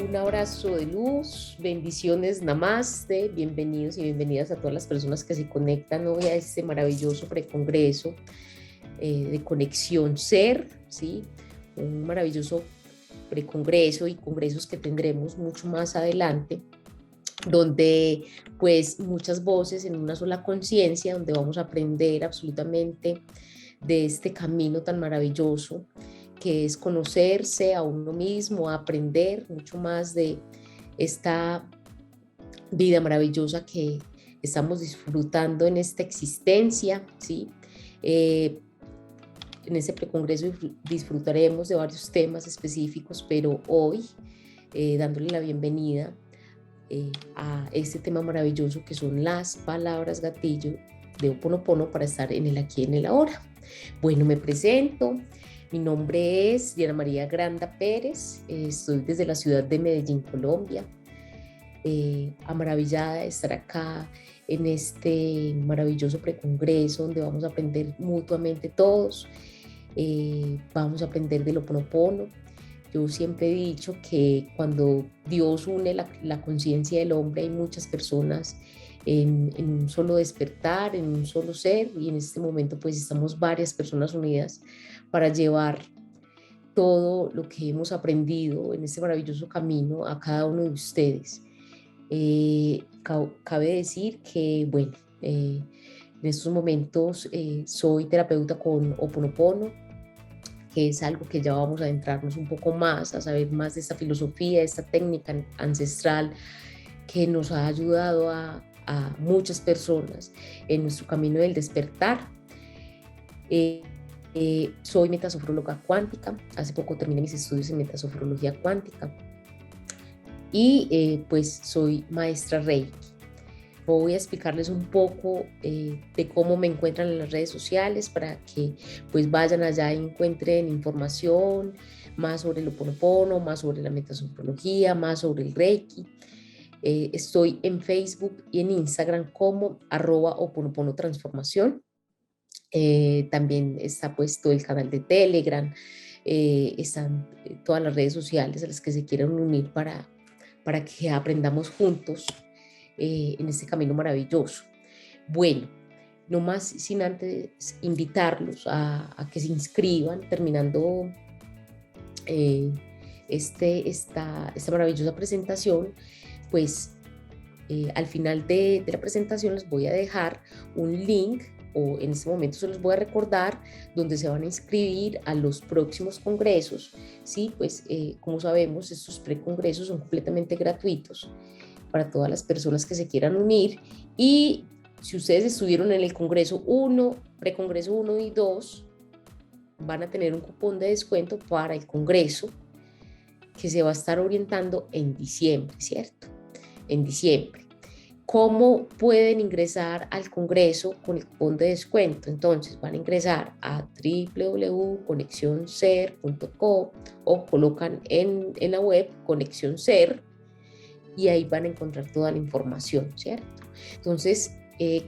Un abrazo de luz, bendiciones, namaste, bienvenidos y bienvenidas a todas las personas que se conectan hoy a este maravilloso precongreso de Conexión Ser, ¿sí? Un maravilloso precongreso y congresos que tendremos mucho más adelante, donde pues muchas voces en una sola conciencia, donde vamos a aprender absolutamente de este camino tan maravilloso que es conocerse a uno mismo, aprender mucho más de esta vida maravillosa que estamos disfrutando en esta existencia, ¿sí? En este precongreso disfrutaremos de varios temas específicos, pero hoy dándole la bienvenida a este tema maravilloso que son las palabras gatillo de Ho'oponopono para estar en el aquí y en el ahora. Bueno, me presento. Mi nombre es Diana María Granda Pérez, estoy desde la ciudad de Medellín, Colombia, maravillada de estar acá en este maravilloso precongreso donde vamos a aprender mutuamente todos, vamos a aprender del Ho'oponopono. Yo siempre he dicho que cuando Dios une la conciencia del hombre hay muchas personas en un solo despertar, en un solo ser, y en este momento pues estamos varias personas unidas para llevar todo lo que hemos aprendido en este maravilloso camino a cada uno de ustedes. Cabe decir que, bueno, en estos momentos soy terapeuta con Ho'oponopono, que es algo que ya vamos a adentrarnos un poco más, a saber más de esta filosofía, de esta técnica ancestral que nos ha ayudado a muchas personas en nuestro camino del despertar. Soy metasofróloga cuántica, hace poco terminé mis estudios en metasofrología cuántica y pues soy maestra Reiki. Voy a explicarles un poco de cómo me encuentran en las redes sociales para que pues vayan allá y encuentren información más sobre el Ho'oponopono, más sobre la metasofrología, más sobre el Reiki. Estoy en Facebook y en Instagram como @Ho'oponoponotransformación. También está puesto el canal de Telegram, están todas las redes sociales a las que se quieran unir para que aprendamos juntos en este camino maravilloso. Bueno, no más sin antes invitarlos a que se inscriban terminando esta maravillosa presentación, pues al final de la presentación les voy a dejar un link, o en este momento se los voy a recordar, donde se van a inscribir a los próximos congresos, ¿sí? Pues como sabemos, estos precongresos son completamente gratuitos para todas las personas que se quieran unir, y si ustedes estuvieron en el congreso 1, precongreso 1 y 2, van a tener un cupón de descuento para el congreso que se va a estar orientando en diciembre, ¿cierto? En diciembre. ¿Cómo pueden ingresar al congreso con el cupón de descuento? Entonces van a ingresar a www.conexionser.com o colocan en la web Conexión Ser y ahí van a encontrar toda la información, ¿cierto? Entonces,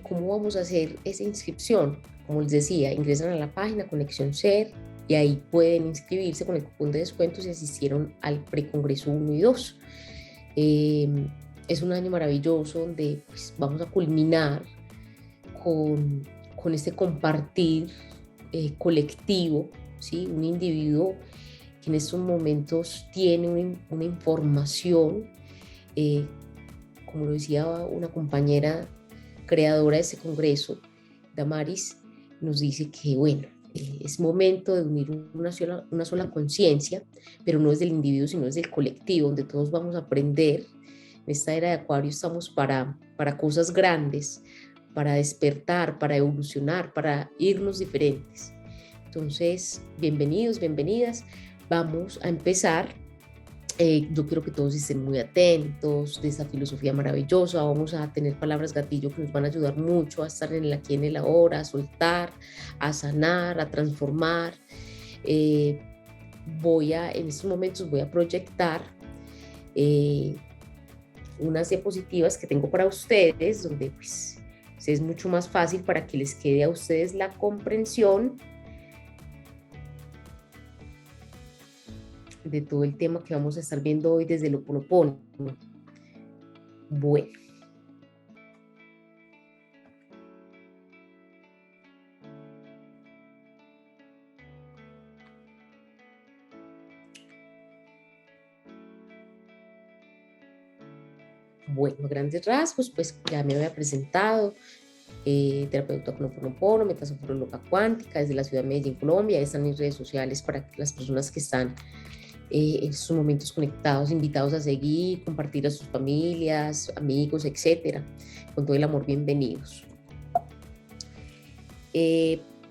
¿cómo vamos a hacer esa inscripción? Como les decía, ingresan a la página Conexión Ser y ahí pueden inscribirse con el cupón de descuento si asistieron al precongreso 1 y 2. Es un año maravilloso donde pues, vamos a culminar con este compartir colectivo, ¿sí? Un individuo que en estos momentos tiene una información, como lo decía una compañera creadora de este congreso, Damaris, nos dice que bueno, es momento de unir una sola conciencia, pero no es del individuo, sino es del colectivo, donde todos vamos a aprender. En esta era de Acuario estamos para cosas grandes, para despertar, para evolucionar, para irnos diferentes. Entonces, bienvenidos, bienvenidas. Vamos a empezar. Yo quiero que todos estén muy atentos de esta filosofía maravillosa. Vamos a tener palabras gatillo que nos van a ayudar mucho a estar en el aquí, en el ahora, a soltar, a sanar, a transformar. En estos momentos voy a proyectar unas diapositivas que tengo para ustedes, donde pues, es mucho más fácil para que les quede a ustedes la comprensión. de todo el tema que vamos a estar viendo hoy desde el Ho'oponopono. Bueno. Bueno, a grandes rasgos, pues ya me había presentado, terapeuta Ho'oponopono, metasofróloga cuántica desde la ciudad de Medellín, Colombia. Ahí están mis redes sociales para las personas que están en estos momentos conectados, invitados a seguir, compartir a sus familias, amigos, etcétera. Con todo el amor, bienvenidos.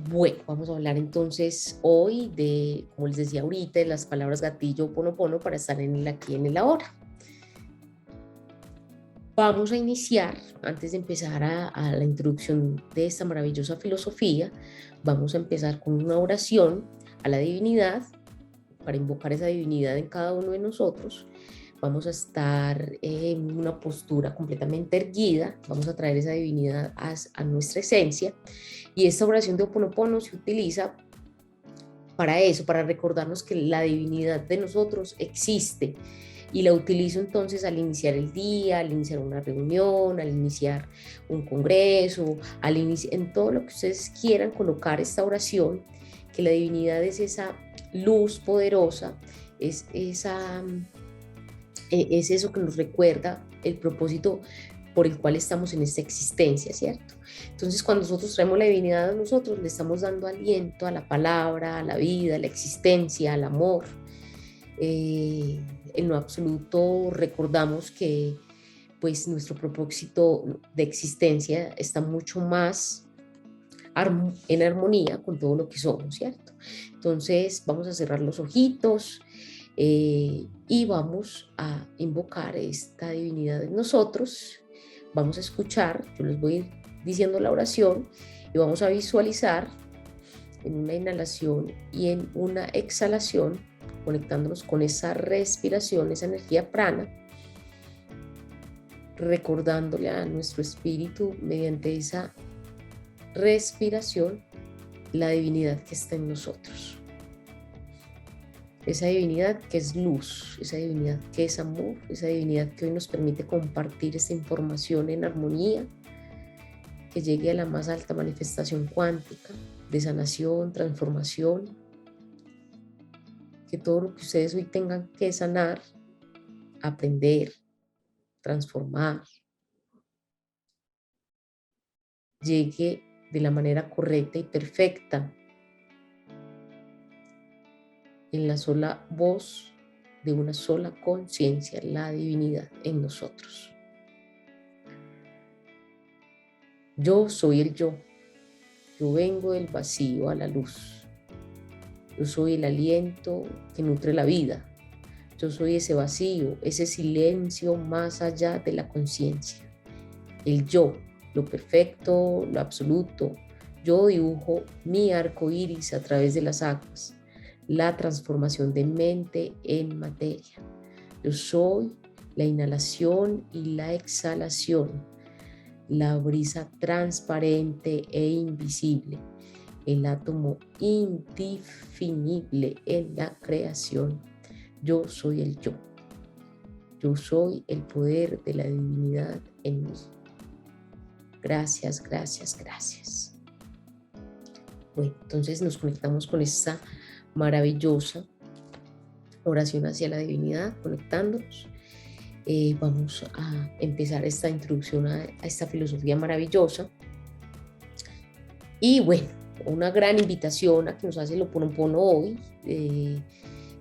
Bueno, vamos a hablar entonces hoy de, como les decía ahorita, de las palabras gatillo Ho'oponopono para estar en el aquí y en el ahora. Vamos a iniciar, antes de empezar a la introducción de esta maravillosa filosofía, vamos a empezar con una oración a la divinidad, para invocar esa divinidad en cada uno de nosotros. Vamos a estar en una postura completamente erguida, vamos a traer esa divinidad a nuestra esencia, y esta oración de Ho'oponopono se utiliza para eso, para recordarnos que la divinidad de nosotros existe, y la utilizo entonces al iniciar el día, al iniciar una reunión, al iniciar un congreso, en todo lo que ustedes quieran colocar esta oración, que la divinidad es esa luz poderosa, es eso que nos recuerda el propósito por el cual estamos en esta existencia, ¿cierto? Entonces, cuando nosotros traemos la divinidad a nosotros, le estamos dando aliento a la palabra, a la vida, a la existencia, al amor. En lo absoluto recordamos que pues nuestro propósito de existencia está mucho más en armonía con todo lo que somos, ¿cierto? Entonces vamos a cerrar los ojitos y vamos a invocar esta divinidad en nosotros. Vamos a escuchar, yo les voy a ir diciendo la oración y vamos a visualizar en una inhalación y en una exhalación, conectándonos con esa respiración, esa energía prana, recordándole a nuestro espíritu mediante esa respiración la divinidad que está en nosotros. Esa divinidad que es luz, esa divinidad que es amor, esa divinidad que hoy nos permite compartir esta información en armonía, que llegue a la más alta manifestación cuántica de sanación, transformación. Que todo lo que ustedes hoy tengan que sanar, aprender, transformar, llegue de la manera correcta y perfecta, en la sola voz de una sola conciencia, la divinidad en nosotros. Yo soy el yo. Yo vengo del vacío a la luz. Yo soy el aliento que nutre la vida. Yo soy ese vacío, ese silencio más allá de la conciencia. El yo, lo perfecto, lo absoluto. Yo dibujo mi arco iris a través de las aguas. La transformación de mente en materia. Yo soy la inhalación y la exhalación. La brisa transparente e invisible. El átomo indefinible en la creación. Yo soy el yo. Yo soy el poder de la divinidad en mí. Gracias, gracias, gracias. Bueno, entonces nos conectamos con esta maravillosa oración hacia la divinidad, conectándonos. Vamos a empezar esta introducción a esta filosofía maravillosa. Y bueno, una gran invitación a que nos hace el Ho'oponopono hoy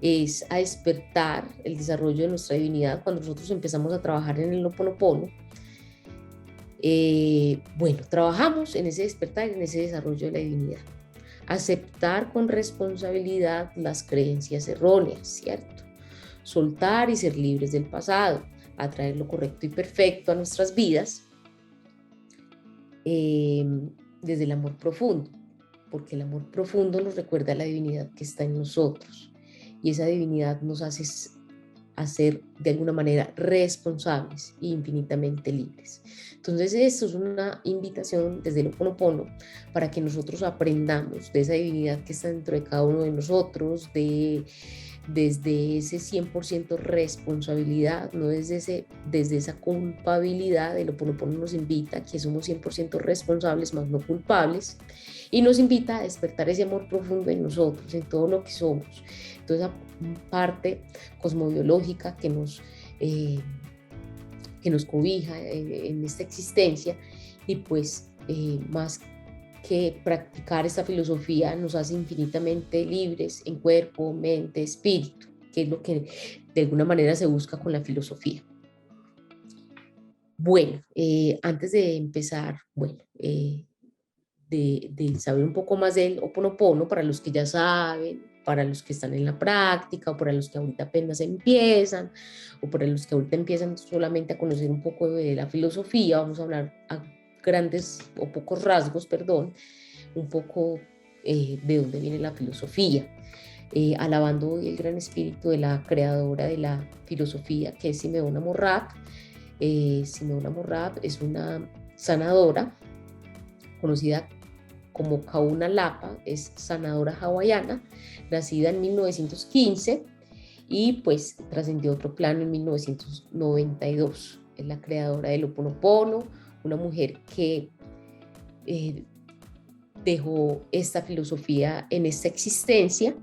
es a despertar el desarrollo de nuestra divinidad cuando nosotros empezamos a trabajar en el Ho'oponopono. Bueno, trabajamos en ese despertar, en ese desarrollo de la divinidad. Aceptar con responsabilidad las creencias erróneas, ¿cierto? Soltar y ser libres del pasado, atraer lo correcto y perfecto a nuestras vidas desde el amor profundo, porque el amor profundo nos recuerda la divinidad que está en nosotros y esa divinidad nos hace ser de alguna manera responsables e infinitamente libres. Entonces esto es una invitación desde el Ho'oponopono para que nosotros aprendamos de esa divinidad que está dentro de cada uno de nosotros, de desde ese 100% responsabilidad, no desde esa culpabilidad. El Ho'oponopono nos invita a que somos 100% responsables, más no culpables, y nos invita a despertar ese amor profundo en nosotros, en todo lo que somos. Entonces, esa parte cosmobiológica que nos cobija en esta existencia, y pues más que practicar esta filosofía nos hace infinitamente libres en cuerpo, mente, espíritu, que es lo que de alguna manera se busca con la filosofía. Bueno, antes de empezar, de saber un poco más del Ho'oponopono, para los que ya saben, para los que están en la práctica, o para los que ahorita apenas empiezan, o para los que ahorita empiezan solamente a conocer un poco de la filosofía, vamos a hablar a grandes o pocos rasgos, perdón, un poco de dónde viene la filosofía, alabando el gran espíritu de la creadora de la filosofía, que es Simeona Morrab. Simeona Morrab es una sanadora conocida como Kauna Lapa, es sanadora hawaiana, nacida en 1915 y pues trascendió otro plano en 1992. Es la creadora del Ho'oponopono, una mujer que dejó esta filosofía en esta existencia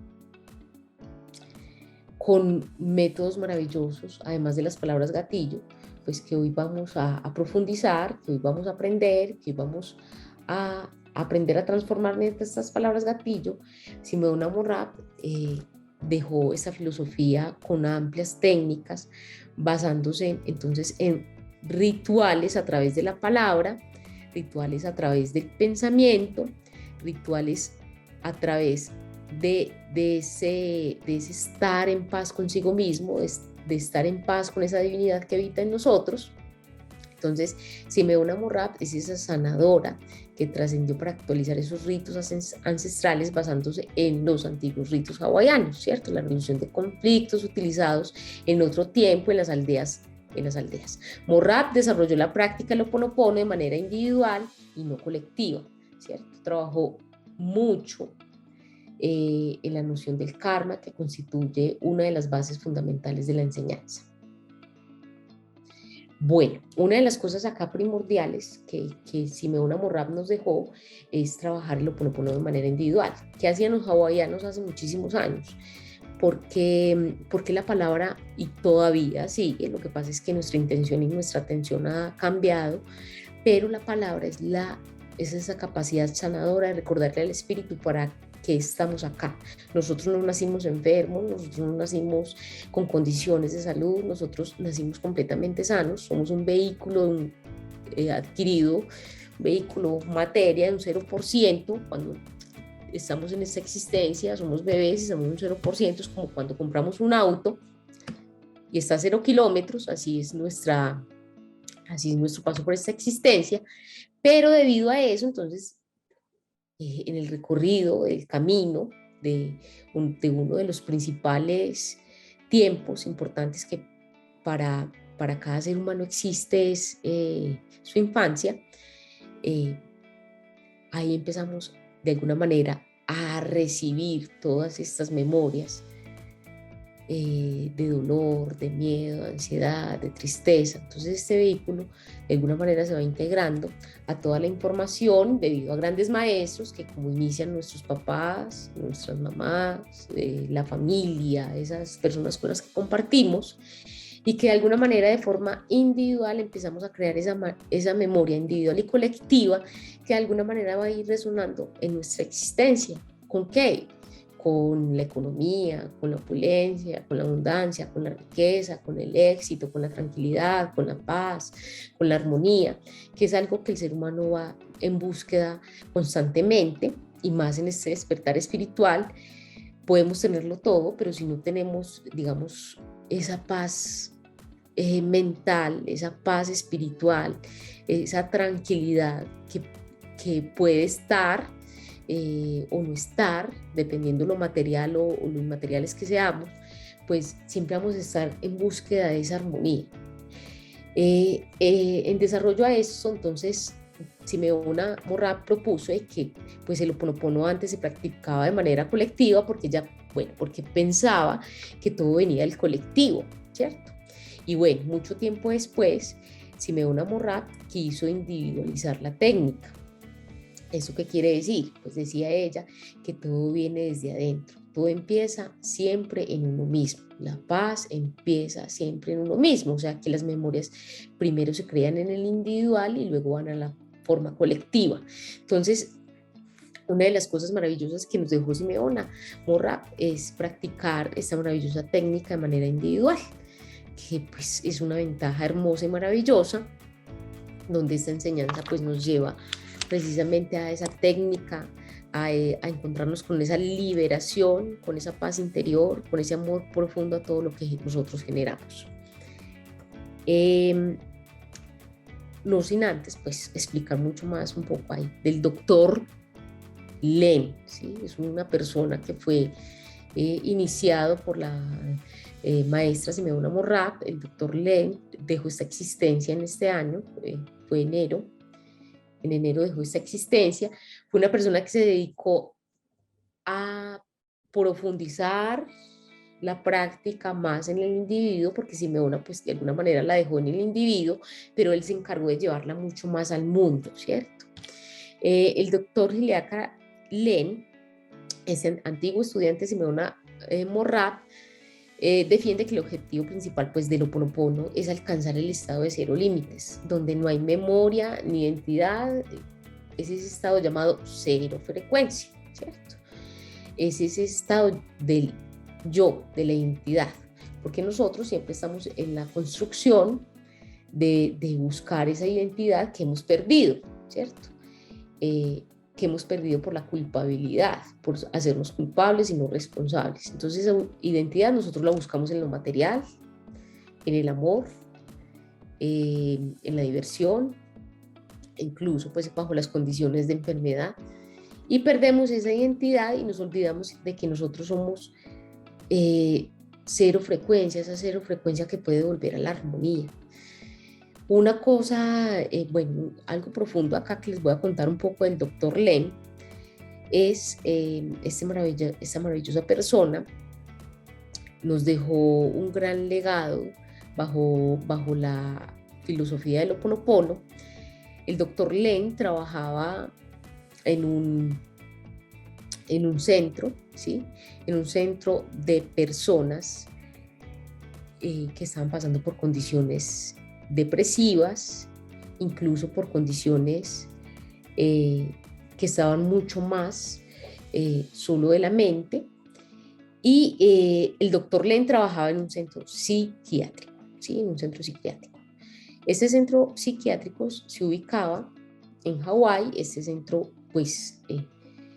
con métodos maravillosos, además de las palabras gatillo, pues que hoy vamos a profundizar, que hoy vamos a aprender, que hoy vamos a aprender a transformar estas palabras gatillo. Simeona Morrab dejó esta filosofía con amplias técnicas, basándose entonces en rituales a través de la palabra, rituales a través del pensamiento, rituales a través de ese estar en paz consigo mismo, de estar en paz con esa divinidad que habita en nosotros. Entonces, Simeona Morrab es esa sanadora que trascendió para actualizar esos ritos ancestrales basándose en los antiguos ritos hawaianos, ¿cierto? La resolución de conflictos utilizados en otro tiempo en las aldeas. Morrab desarrolló la práctica del Ho'oponopono de manera individual y no colectiva, ¿cierto? Trabajó mucho en la noción del karma, que constituye una de las bases fundamentales de la enseñanza. Bueno, una de las cosas acá primordiales que Simeona Morrab nos dejó es trabajar el Ho'oponopono de manera individual. ¿Qué hacían los hawaianos hace muchísimos años? Porque la palabra, y todavía sigue, lo que pasa es que nuestra intención y nuestra atención ha cambiado, pero la palabra es esa capacidad sanadora de recordarle al espíritu para que estamos acá. Nosotros no nacimos enfermos, nosotros no nacimos con condiciones de salud, nosotros nacimos completamente sanos, somos un vehículo adquirido, vehículo materia de un 0%, cuando estamos en esta existencia, somos bebés y somos un 0%, es como cuando compramos un auto y está a 0 kilómetros, así es nuestro paso por esta existencia, pero debido a eso, entonces, en el recorrido, el camino de uno de los principales tiempos importantes que para cada ser humano existe es su infancia, ahí empezamos de alguna manera a recibir todas estas memorias de dolor, de miedo, de ansiedad, de tristeza. Entonces este vehículo de alguna manera se va integrando a toda la información debido a grandes maestros que, como inician nuestros papás, nuestras mamás, la familia, esas personas con las que compartimos, y que de alguna manera de forma individual empezamos a crear esa memoria individual y colectiva que de alguna manera va a ir resonando en nuestra existencia. ¿Con qué? Con la economía, con la opulencia, con la abundancia, con la riqueza, con el éxito, con la tranquilidad, con la paz, con la armonía, que es algo que el ser humano va en búsqueda constantemente, y más en este despertar espiritual. Podemos tenerlo todo, pero si no tenemos, digamos, esa paz mental, esa paz espiritual, esa tranquilidad que puede estar o no estar, dependiendo lo material o los inmateriales que seamos, pues siempre vamos a estar en búsqueda de esa armonía. En desarrollo a eso, entonces, Simeona Morrab propuso que pues el Ho'oponopono antes se practicaba de manera colectiva porque ella Bueno, porque pensaba que todo venía del colectivo, ¿cierto? Y bueno, mucho tiempo después, Simeona Morrat quiso individualizar la técnica. ¿Eso qué quiere decir? Pues decía ella que todo viene desde adentro, todo empieza siempre en uno mismo, la paz empieza siempre en uno mismo, o sea que las memorias primero se crean en el individual y luego van a la forma colectiva. Entonces, una de las cosas maravillosas que nos dejó Simeona Morrat es practicar esta maravillosa técnica de manera individual, que pues es una ventaja hermosa y maravillosa, donde esta enseñanza pues nos lleva precisamente a esa técnica, a encontrarnos con esa liberación, con esa paz interior, con ese amor profundo a todo lo que nosotros generamos. No sin antes, pues, explicar mucho más un poco ahí del doctor Len, ¿sí? Es una persona que fue iniciado por la maestra Simeona Morrat. El doctor Len dejó esta existencia en este año, fue enero. En enero dejó esta existencia. Fue una persona que se dedicó a profundizar la práctica más en el individuo, porque Simeona pues de alguna manera la dejó en el individuo, pero él se encargó de llevarla mucho más al mundo, ¿cierto? El doctor Gilead Len, ese antiguo estudiante de Simeona Morrat, defiende que el objetivo principal pues del Ho'oponopono es alcanzar el estado de cero límites, donde no hay memoria ni identidad. Es ese estado llamado cero frecuencia, ¿cierto? Es ese estado del yo, de la identidad, porque nosotros siempre estamos en la construcción de buscar esa identidad que hemos perdido, ¿cierto? Que hemos perdido por la culpabilidad, por hacernos culpables y no responsables. Entonces esa identidad nosotros la buscamos en lo material, en el amor, en la diversión, incluso pues bajo las condiciones de enfermedad, y perdemos esa identidad y nos olvidamos de que nosotros somos cero frecuencia, esa cero frecuencia que puede volver a la armonía. Una cosa, bueno, algo profundo acá que les voy a contar un poco del doctor Len, es esta maravillosa persona nos dejó un gran legado bajo la filosofía del Ho'oponopono. El doctor Len trabajaba en un centro, ¿sí? En un centro de personas que estaban pasando por condiciones depresivas, incluso por condiciones que estaban mucho más solo de la mente. Y el doctor Len trabajaba en un centro psiquiátrico, ¿sí? En un centro psiquiátrico. Este centro psiquiátrico se ubicaba en Hawái. Este centro, pues,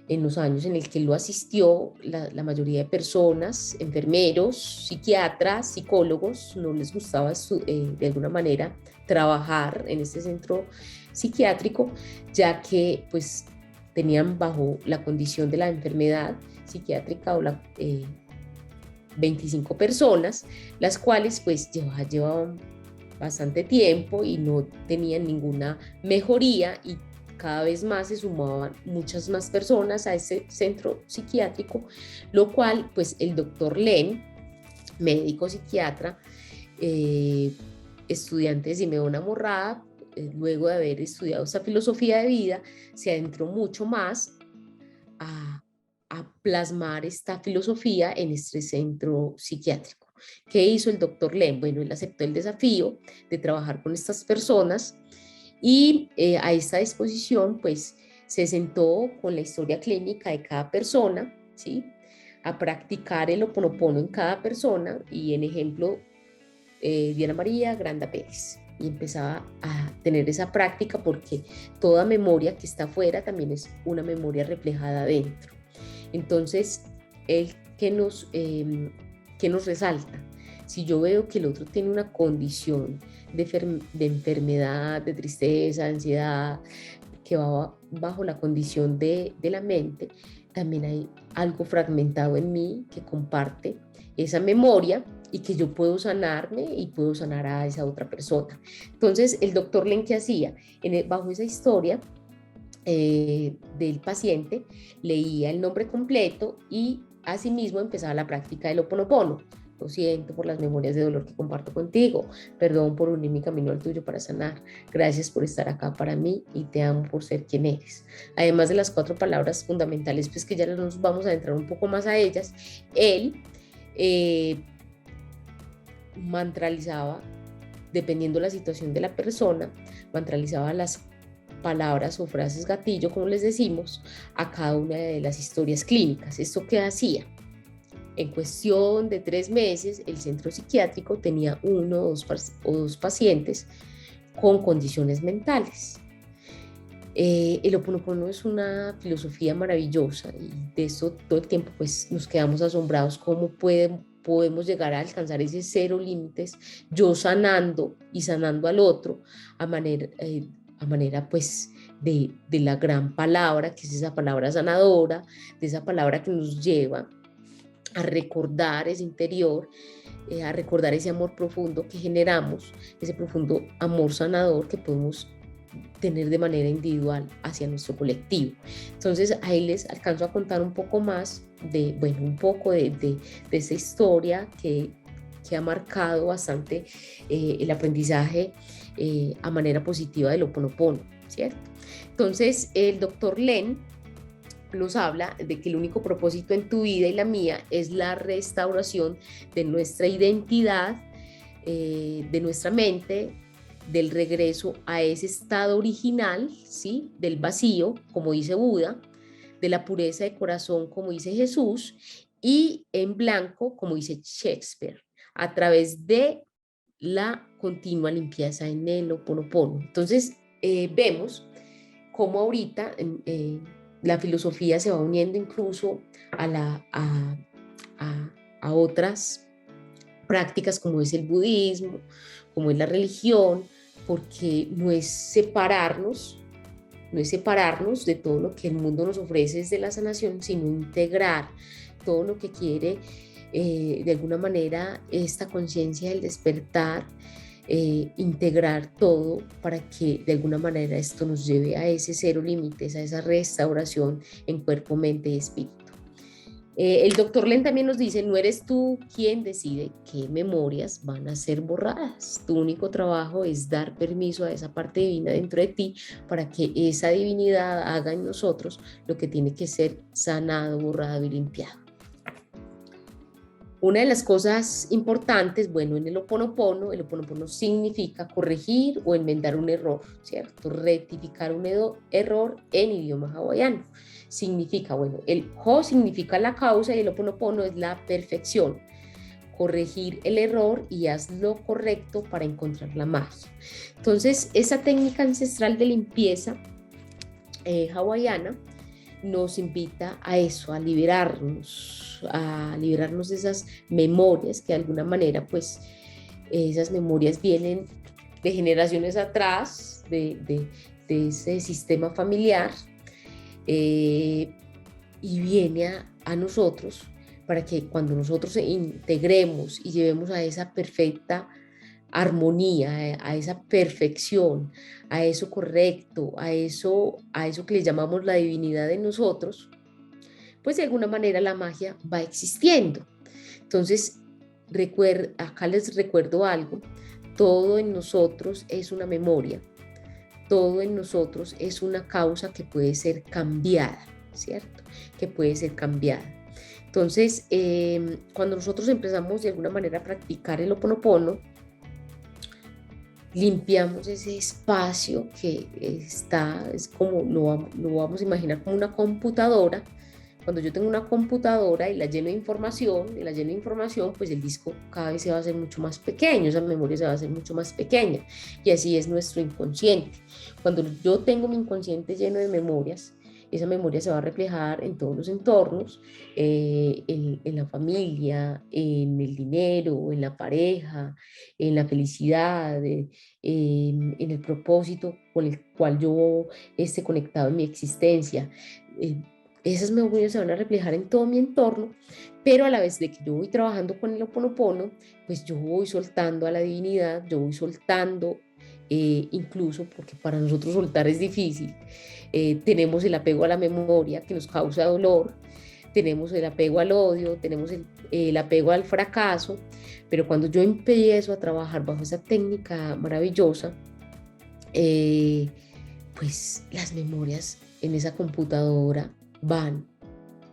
en los años en el que lo asistió, la mayoría de personas, enfermeros, psiquiatras, psicólogos, no les gustaba de alguna manera trabajar en este centro psiquiátrico, ya que pues tenían bajo la condición de la enfermedad psiquiátrica 25 personas, las cuales pues llevaban bastante tiempo y no tenían ninguna mejoría, y cada vez más se sumaban muchas más personas a ese centro psiquiátrico, lo cual pues el doctor Len, médico psiquiatra, estudiante de Simeona Morrat, luego de haber estudiado esa filosofía de vida, se adentró mucho más a plasmar esta filosofía en este centro psiquiátrico. ¿Qué hizo el doctor Len? Bueno, él aceptó el desafío de trabajar con estas personas y a esta disposición pues se sentó con la historia clínica de cada persona, ¿sí? A practicar el Ho'oponopono en cada persona, y en ejemplo Diana María Granda Pérez, y empezaba a tener esa práctica porque toda memoria que está afuera también es una memoria reflejada adentro. Entonces, ¿qué nos resalta? Si yo veo que el otro tiene una condición de enfermedad, de tristeza, de ansiedad, que va bajo la condición de la mente, también hay algo fragmentado en mí que comparte esa memoria y que yo puedo sanarme y puedo sanar a esa otra persona. Entonces, el doctor Len, ¿qué hacía? Bajo esa historia del paciente, leía el nombre completo y Asimismo, empezaba la práctica del Ho oponopono. Lo siento por las memorias de dolor que comparto contigo. Perdón por unir mi camino al tuyo para sanar. Gracias por estar acá para mí y te amo por ser quien eres. Además de las 4 palabras fundamentales, pues que ya nos vamos a adentrar un poco más a ellas, él mantralizaba, dependiendo de la situación de la persona, mantralizaba las palabras o frases gatillo, como les decimos, a cada una de las historias clínicas. ¿Esto qué hacía? En cuestión de 3 meses, el centro psiquiátrico tenía 1 o 2 pacientes con condiciones mentales. El Ho oponopono es una filosofía maravillosa y de eso todo el tiempo pues nos quedamos asombrados cómo podemos llegar a alcanzar ese cero límites, yo sanando y sanando al otro a manera pues de la gran palabra, que es esa palabra sanadora, de esa palabra que nos lleva a recordar ese interior, a recordar ese amor profundo que generamos, ese profundo amor sanador que podemos tener de manera individual hacia nuestro colectivo. Entonces ahí les alcanzo a contar un poco más de, bueno, un poco de esa historia que ha marcado bastante el aprendizaje a manera positiva del Ho oponopono, ¿cierto? Entonces el doctor Len nos habla de que el único propósito en tu vida y la mía es la restauración de nuestra identidad, de nuestra mente, del regreso a ese estado original, ¿sí? Del vacío, como dice Buda, de la pureza de corazón, como dice Jesús, y en blanco, como dice Shakespeare, a través de la continua limpieza en el Ho oponopono. Entonces, vemos cómo ahorita la filosofía se va uniendo incluso a otras prácticas como es el budismo, como es la religión, porque no es separarnos de todo lo que el mundo nos ofrece desde la sanación, sino integrar todo lo que quiere de alguna manera esta conciencia del despertar, integrar todo para que de alguna manera esto nos lleve a ese cero límites, a esa restauración en cuerpo, mente y espíritu. El doctor Len también nos dice, no eres tú quien decide qué memorias van a ser borradas. Tu único trabajo es dar permiso a esa parte divina dentro de ti para que esa divinidad haga en nosotros lo que tiene que ser sanado, borrado y limpiado. Una de las cosas importantes, bueno, en el Ho oponopono significa corregir o enmendar un error, ¿cierto? Rectificar un error en idioma hawaiano. Significa, bueno, el Ho significa la causa y el Ho oponopono es la perfección. Corregir el error y haz lo correcto para encontrar la magia. Entonces, esa técnica ancestral de limpieza hawaiana nos invita a eso, a liberarnos de esas memorias que de alguna manera, pues, esas memorias vienen de generaciones atrás, de ese sistema familiar, y viene a nosotros para que cuando nosotros integremos y llevemos a esa perfecta armonía, a esa perfección, a eso correcto, a eso que le llamamos la divinidad de nosotros, pues de alguna manera la magia va existiendo. Entonces, acá les recuerdo algo, todo en nosotros es una memoria, todo en nosotros es una causa que puede ser cambiada, ¿cierto? Que puede ser cambiada. Entonces, cuando nosotros empezamos de alguna manera a practicar el Ho oponopono, limpiamos ese espacio que es como, lo vamos a imaginar como una computadora. Cuando yo tengo una computadora y la lleno de información, pues el disco cada vez se va a hacer mucho más pequeño, esa memoria se va a hacer mucho más pequeña. Y así es nuestro inconsciente. Cuando yo tengo mi inconsciente lleno de memorias, esa memoria se va a reflejar en todos los entornos, en la familia, en el dinero, en la pareja, en la felicidad, en el propósito con el cual yo esté conectado en mi existencia. Esas memorias se van a reflejar en todo mi entorno, pero a la vez de que yo voy trabajando con el Ho oponopono, pues yo voy soltando a la divinidad, yo voy soltando, incluso porque para nosotros soltar es difícil, tenemos el apego a la memoria que nos causa dolor, tenemos el apego al odio, tenemos el apego al fracaso, pero cuando yo empiezo a trabajar bajo esa técnica maravillosa, pues las memorias en esa computadora van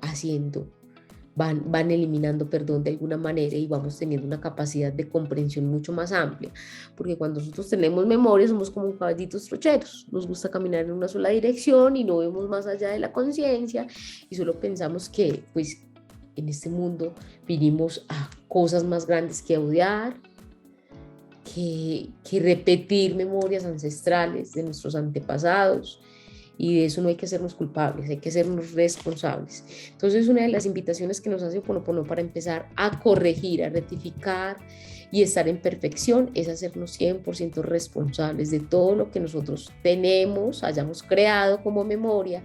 haciendo, van eliminando, perdón, de alguna manera, y vamos teniendo una capacidad de comprensión mucho más amplia, porque cuando nosotros tenemos memoria somos como caballitos trocheros, nos gusta caminar en una sola dirección y no vemos más allá de la conciencia y solo pensamos que pues en este mundo vinimos a cosas más grandes que odiar, que repetir memorias ancestrales de nuestros antepasados, y de eso no hay que hacernos culpables, hay que hacernos responsables. Entonces, una de las invitaciones que nos hace Ho'oponopono para empezar a corregir, a rectificar y estar en perfección es hacernos 100% responsables de todo lo que nosotros tenemos, hayamos creado como memoria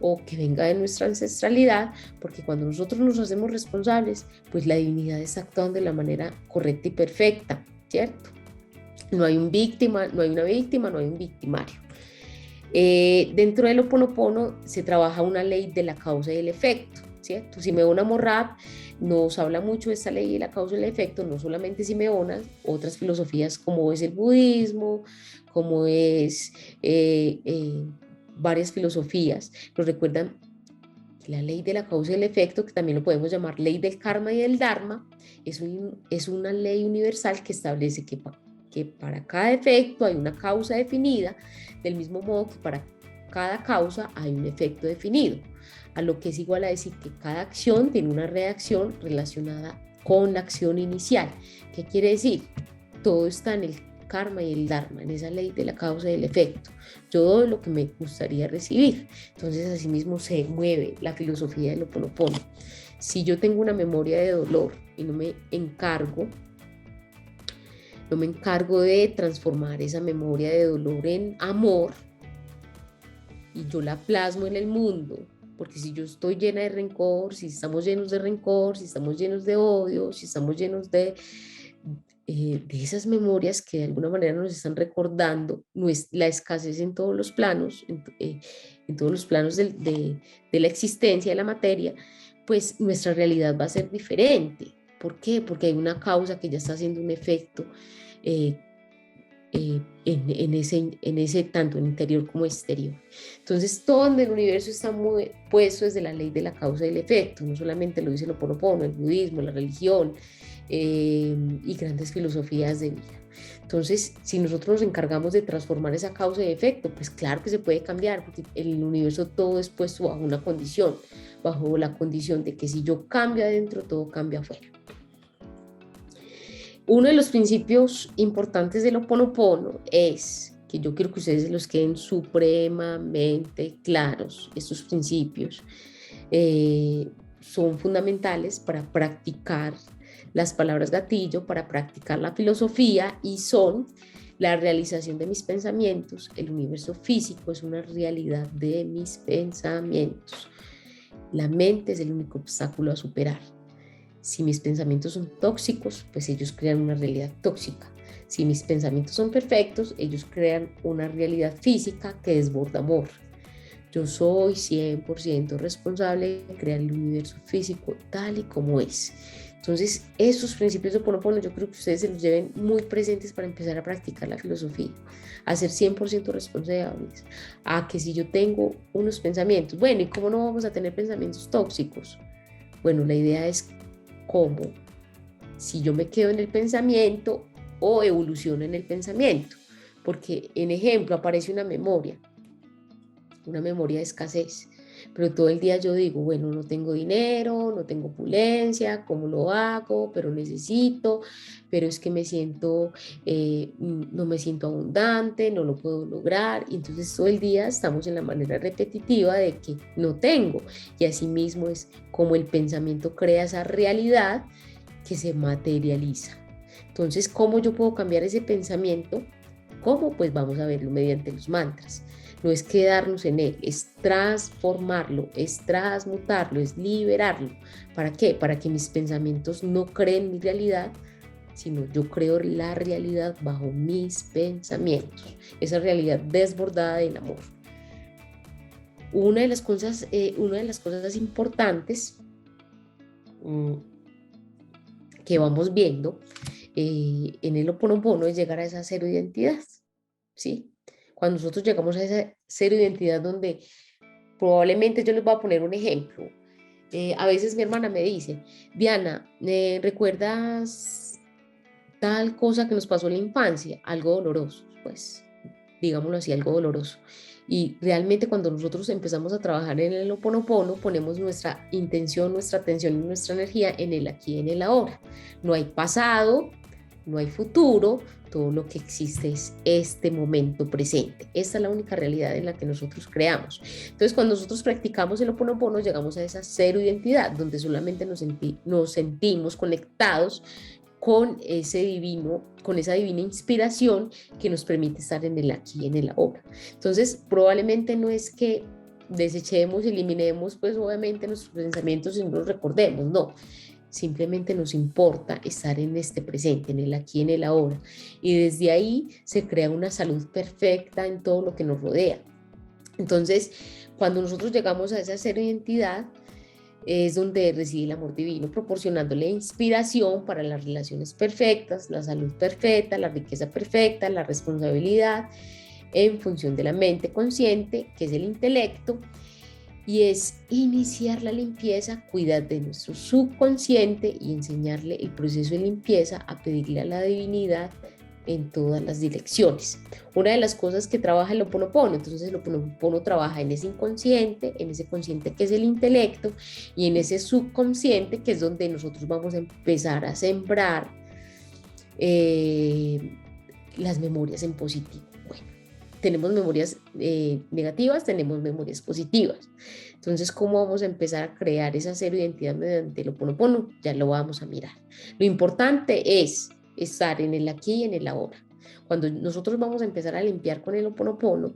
o que venga de nuestra ancestralidad, porque cuando nosotros nos hacemos responsables, pues la divinidad está actuando de la manera correcta y perfecta, ¿cierto? No hay un víctima, no hay una víctima, no hay un victimario. Dentro del Ho'oponopono se trabaja una ley de la causa y el efecto, ¿cierto? Simeona Morrab nos habla mucho de esta ley de la causa y el efecto, no solamente Simeona, otras filosofías como es el budismo, como es varias filosofías, nos recuerdan que la ley de la causa y el efecto, que también lo podemos llamar ley del karma y del dharma, es una ley universal que establece que para cada efecto hay una causa definida, del mismo modo que para cada causa hay un efecto definido, a lo que es igual a decir que cada acción tiene una reacción relacionada con la acción inicial. ¿Qué quiere decir? Todo está en el karma y el dharma, en esa ley de la causa y el efecto. Yo doy lo que me gustaría recibir. Entonces, así mismo se mueve la filosofía del Ho'oponopono. Si yo tengo una memoria de dolor y no me encargo de transformar esa memoria de dolor en amor y yo la plasmo en el mundo, porque si yo estoy llena de rencor, si estamos llenos de rencor, si estamos llenos de odio, si estamos llenos de esas memorias que de alguna manera nos están recordando la escasez en todos los planos, en todos los planos de la existencia de la materia, pues nuestra realidad va a ser diferente. ¿Por qué? Porque hay una causa que ya está haciendo un efecto en ese tanto en interior como exterior. Entonces todo en el universo está muy puesto desde la ley de la causa y el efecto, no solamente lo dice el Ho'oponopono, el budismo, la religión y grandes filosofías de vida. Entonces, si nosotros nos encargamos de transformar esa causa y efecto, pues claro que se puede cambiar, porque en el universo todo es puesto bajo una condición, bajo la condición de que si yo cambio adentro, todo cambia afuera. Uno de los principios importantes del Ho'oponopono es que yo quiero que ustedes los queden supremamente claros. Estos principios son fundamentales para practicar las palabras gatillo, para practicar la filosofía, y son la realización de mis pensamientos. El universo físico es una realidad de mis pensamientos. La mente es el único obstáculo a superar. Si mis pensamientos son tóxicos, pues ellos crean una realidad tóxica. Si mis pensamientos son perfectos, ellos crean una realidad física que desborda amor. Yo soy 100% responsable de crear el universo físico tal y como es. Entonces, esos principios de Ho'oponopono yo creo que ustedes se los lleven muy presentes para empezar a practicar la filosofía, a ser 100% responsables, a que si yo tengo unos pensamientos, bueno, ¿y cómo no vamos a tener pensamientos tóxicos? Bueno, la idea es cómo, si yo me quedo en el pensamiento o evoluciono en el pensamiento, porque en ejemplo aparece una memoria de escasez, pero todo el día yo digo, bueno, no tengo dinero, no tengo opulencia, ¿cómo lo hago? Pero necesito, pero es que no me siento abundante, no lo puedo lograr, y entonces todo el día estamos en la manera repetitiva de que no tengo, y así mismo es como el pensamiento crea esa realidad que se materializa. Entonces, ¿cómo yo puedo cambiar ese pensamiento? ¿Cómo? Pues vamos a verlo mediante los mantras. No es quedarnos en él, es transformarlo, es transmutarlo, es liberarlo. ¿Para qué? Para que mis pensamientos no creen mi realidad, sino yo creo la realidad bajo mis pensamientos, esa realidad desbordada del amor. Una de las cosas importantes mm, que vamos viendo en el Ho'oponopono es llegar a esa cero identidad, ¿sí? Cuando nosotros llegamos a esa cero identidad donde probablemente yo les voy a poner un ejemplo. A veces mi hermana me dice, Diana, ¿recuerdas tal cosa que nos pasó en la infancia? Algo doloroso, pues, digámoslo así, algo doloroso. Y realmente cuando nosotros empezamos a trabajar en el Ho'oponopono, ponemos nuestra intención, nuestra atención y nuestra energía en el aquí y en el ahora. No hay pasado, no hay futuro, todo lo que existe es este momento presente. Esta es la única realidad en la que nosotros creamos. Entonces, cuando nosotros practicamos el Ho'oponopono, llegamos a esa cero identidad, donde solamente nos sentimos conectados con ese divino, con esa divina inspiración que nos permite estar en el aquí y en el ahora. Entonces, probablemente no es que desechemos, eliminemos, pues obviamente nuestros pensamientos y no los recordemos, no. Simplemente nos importa estar en este presente, en el aquí y en el ahora. Y desde ahí se crea una salud perfecta en todo lo que nos rodea. Entonces, cuando nosotros llegamos a esa cero identidad, es donde reside el amor divino, proporcionándole inspiración para las relaciones perfectas, la salud perfecta, la riqueza perfecta, la responsabilidad en función de la mente consciente, que es el intelecto, y es iniciar la limpieza, cuidar de nuestro subconsciente y enseñarle el proceso de limpieza, a pedirle a la divinidad en todas las direcciones. Una de las cosas que trabaja el Ho'oponopono, entonces el Ho'oponopono trabaja en ese inconsciente, en ese consciente que es el intelecto, y en ese subconsciente que es donde nosotros vamos a empezar a sembrar las memorias en positivo. Bueno, tenemos memorias negativas, tenemos memorias positivas. Entonces, ¿cómo vamos a empezar a crear esa cero identidad mediante el Ho'oponopono? Ya lo vamos a mirar. Lo importante es estar en el aquí y en el ahora. Cuando nosotros vamos a empezar a limpiar con el Ho'oponopono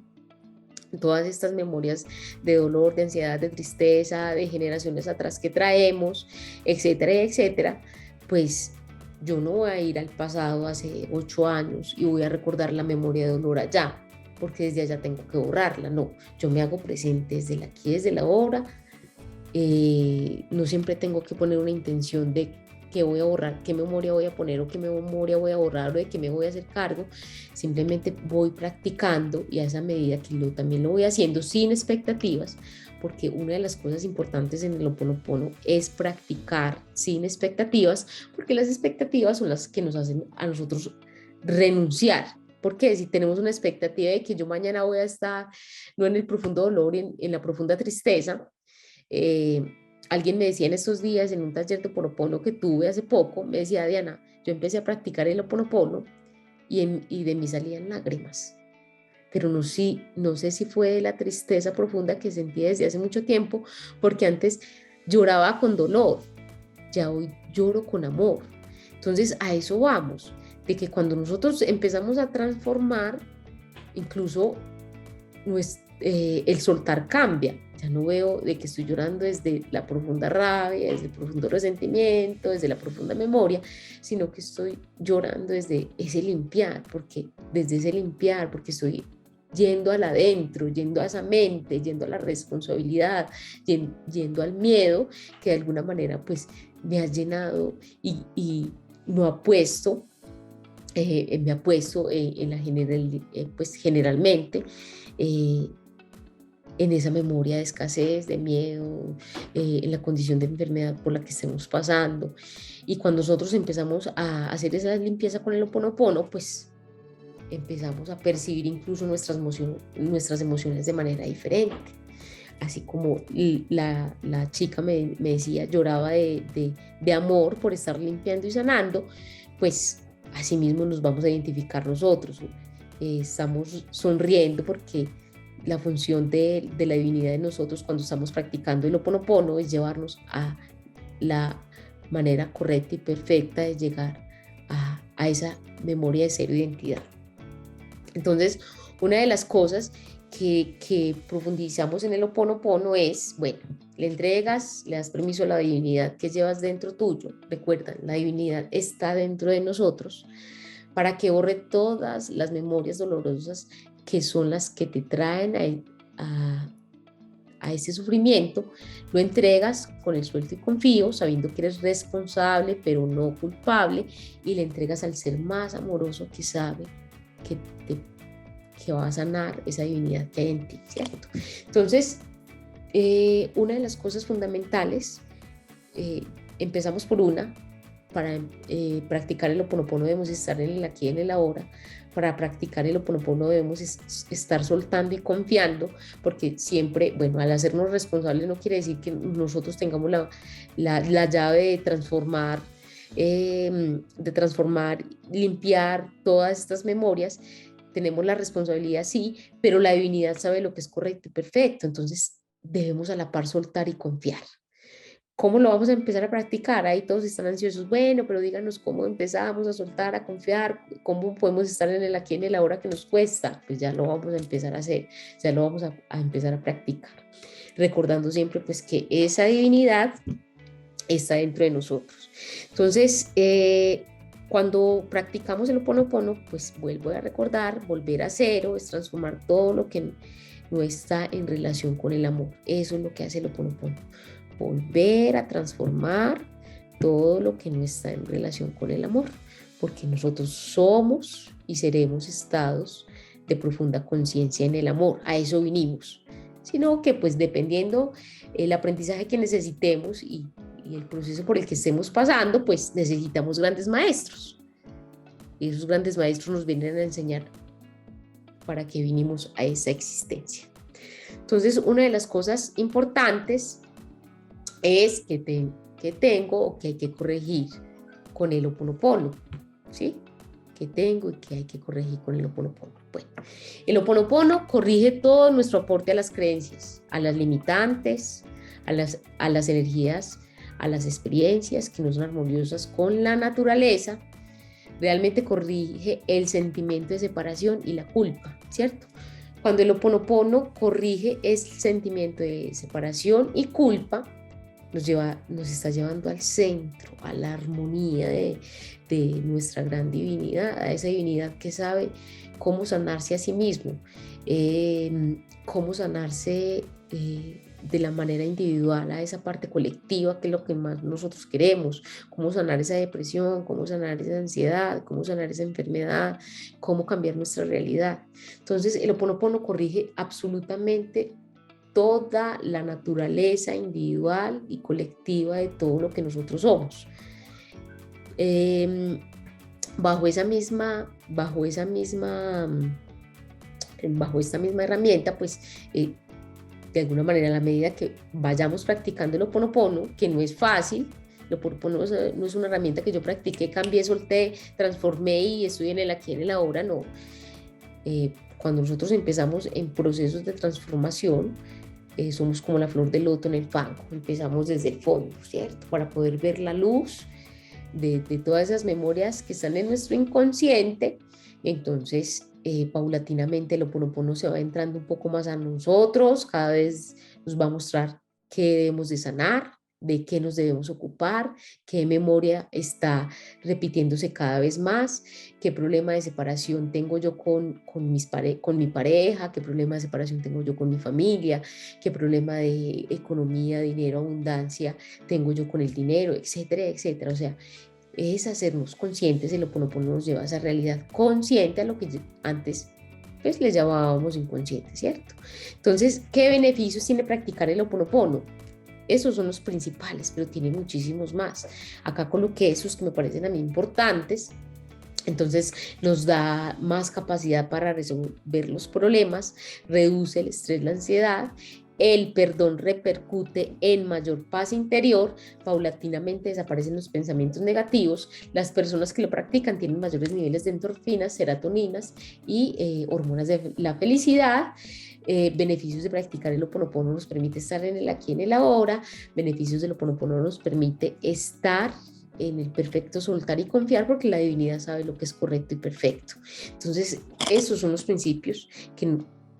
todas estas memorias de dolor, de ansiedad, de tristeza, de generaciones atrás que traemos, etcétera, etcétera, pues yo no voy a ir al pasado hace 8 años y voy a recordar la memoria de dolor allá, porque desde allá tengo que borrarla. No, yo me hago presente desde el aquí, desde la ahora. No siempre tengo que poner una intención de qué voy a borrar, qué memoria voy a poner o qué memoria voy a borrar o de qué me voy a hacer cargo. Simplemente voy practicando y a esa medida que también lo voy haciendo sin expectativas, porque una de las cosas importantes en el Ho'oponopono es practicar sin expectativas, porque las expectativas son las que nos hacen a nosotros renunciar. Porque si tenemos una expectativa de que yo mañana voy a estar no en el profundo dolor, en la profunda tristeza, eh, alguien me decía en estos días, en un taller de Ho'oponopono que tuve hace poco, me decía, Diana, yo empecé a practicar el Ho'oponopono y de mí salían lágrimas, pero no sé si fue de la tristeza profunda que sentí desde hace mucho tiempo, porque antes lloraba con dolor, ya hoy lloro con amor. Entonces a eso vamos, de que cuando nosotros empezamos a transformar, incluso el soltar cambia. Ya no veo de que estoy llorando desde la profunda rabia, desde el profundo resentimiento, desde la profunda memoria, sino que estoy llorando desde ese limpiar, porque estoy yendo al adentro, yendo a esa mente, yendo a la responsabilidad, yendo al miedo, que de alguna manera pues me ha llenado y no ha puesto, me ha puesto en la pues generalmente eh, en esa memoria de escasez, de miedo, en la condición de enfermedad por la que estemos pasando. Y cuando nosotros empezamos a hacer esa limpieza con el Ho'oponopono, pues empezamos a percibir incluso nuestras emociones de manera diferente. Así como la chica me decía, lloraba de amor por estar limpiando y sanando, pues así mismo nos vamos a identificar nosotros. Estamos sonriendo porque la función de la divinidad de nosotros cuando estamos practicando el Ho'oponopono es llevarnos a la manera correcta y perfecta de llegar a esa memoria de ser identidad. Entonces, una de las cosas que profundizamos en el Ho'oponopono es, bueno, le das permiso a la divinidad que llevas dentro tuyo. Recuerda, la divinidad está dentro de nosotros para que borre todas las memorias dolorosas que son las que te traen a ese sufrimiento, lo entregas con el suelto y confío, sabiendo que eres responsable, pero no culpable, y le entregas al ser más amoroso que sabe que, te, que va a sanar esa divinidad que hay en ti, ¿cierto? Entonces, una de las cosas fundamentales, empezamos por una. Para practicar el Ho'oponopono debemos estar en el aquí y en el ahora. Para practicar el Ho'oponopono debemos estar soltando y confiando, porque siempre, bueno, al hacernos responsables no quiere decir que nosotros tengamos la llave de transformar, limpiar todas estas memorias. Tenemos la responsabilidad, sí, pero la divinidad sabe lo que es correcto y perfecto. Entonces debemos a la par soltar y confiar. ¿Cómo lo vamos a empezar a practicar? Ahí todos están ansiosos. Bueno, pero díganos cómo empezamos a soltar, a confiar, cómo podemos estar en el aquí, en el ahora que nos cuesta. Pues ya lo vamos a empezar a hacer, ya lo vamos a empezar a practicar. Recordando siempre pues que esa divinidad está dentro de nosotros. Entonces, cuando practicamos el Ho'oponopono, pues vuelvo a recordar, volver a cero, es transformar todo lo que no está en relación con el amor. Eso es lo que hace el Ho'oponopono. Volver a transformar todo lo que no está en relación con el amor, porque nosotros somos y seremos estados de profunda conciencia en el amor, a eso vinimos, sino que pues dependiendo el aprendizaje que necesitemos y el proceso por el que estemos pasando, pues necesitamos grandes maestros, y esos grandes maestros nos vienen a enseñar para qué vinimos a esa existencia. Entonces, una de las cosas importantes es que tengo o que hay que corregir con el Ho'oponopono, ¿sí? Que tengo y que hay que corregir con el Ho'oponopono. Bueno, el Ho'oponopono corrige todo nuestro aporte a las creencias, a las limitantes, a las energías, a las experiencias que no son armoniosas con la naturaleza. Realmente corrige el sentimiento de separación y la culpa, ¿cierto? Cuando el Ho'oponopono corrige ese sentimiento de separación y culpa, nos está llevando al centro, a la armonía de nuestra gran divinidad, a esa divinidad que sabe cómo sanarse a sí mismo, cómo sanarse de la manera individual a esa parte colectiva, que es lo que más nosotros queremos, cómo sanar esa depresión, cómo sanar esa ansiedad, cómo sanar esa enfermedad, cómo cambiar nuestra realidad. Entonces, el Ho'oponopono corrige absolutamente toda la naturaleza individual y colectiva de todo lo que nosotros somos. Bajo esta misma herramienta, pues de alguna manera, a la medida que vayamos practicando el Ho'oponopono, que no es fácil, el Ho'oponopono no es una herramienta que yo practiqué, cambié, solté, transformé y estoy en el aquí, en el ahora, no. Cuando nosotros empezamos en procesos de transformación, somos como la flor de loto en el fango, empezamos desde el fondo, ¿cierto? Para poder ver la luz de todas esas memorias que están en nuestro inconsciente. Entonces, paulatinamente el Ho'oponopono se va entrando un poco más a nosotros, cada vez nos va a mostrar qué debemos de sanar, de qué nos debemos ocupar, qué memoria está repitiéndose cada vez más, qué problema de separación tengo yo con mi pareja, qué problema de separación tengo yo con mi familia, qué problema de economía, dinero, abundancia tengo yo con el dinero, etcétera, etcétera. O sea, es hacernos conscientes. El Ho'oponopono nos lleva a esa realidad consciente, a lo que antes pues le llamábamos inconsciente, ¿cierto? Entonces, ¿qué beneficios tiene practicar el Ho'oponopono? Esos son los principales, pero tiene muchísimos más. Acá coloqué esos que me parecen a mí importantes. Entonces nos da más capacidad para resolver los problemas, reduce el estrés, la ansiedad, el perdón repercute en mayor paz interior, paulatinamente desaparecen los pensamientos negativos, las personas que lo practican tienen mayores niveles de endorfinas, serotoninas y hormonas de la felicidad. Beneficios de practicar el Ho'oponopono nos permite estar en el aquí, en el ahora. Beneficios del Ho'oponopono nos permite estar en el perfecto soltar y confiar, porque la divinidad sabe lo que es correcto y perfecto. Entonces, esos son los principios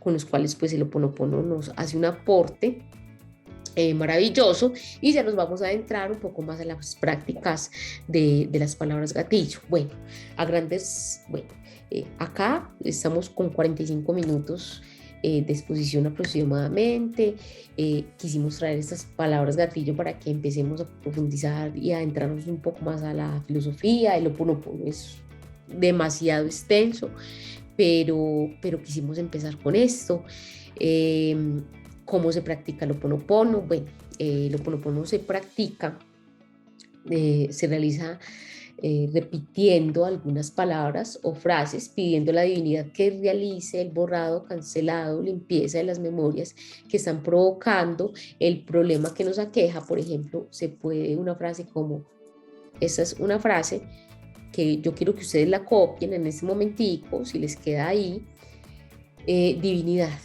con los cuales pues el Ho'oponopono nos hace un aporte maravilloso, y ya nos vamos a adentrar un poco más a las prácticas de las palabras gatillo. Bueno, acá estamos con 45 minutos de exposición aproximadamente. Quisimos traer estas palabras gatillo para que empecemos a profundizar y a entrarnos un poco más a la filosofía. El Ho'oponopono es demasiado extenso, pero quisimos empezar con esto. ¿Cómo se practica el Ho'oponopono? Bueno, el Ho'oponopono se practica, se realiza repitiendo algunas palabras o frases, pidiendo a la divinidad que realice el borrado, cancelado, limpieza de las memorias que están provocando el problema que nos aqueja. Por ejemplo, se puede una frase como, esta es una frase que yo quiero que ustedes la copien en este momentico, si les queda ahí. Divinidad,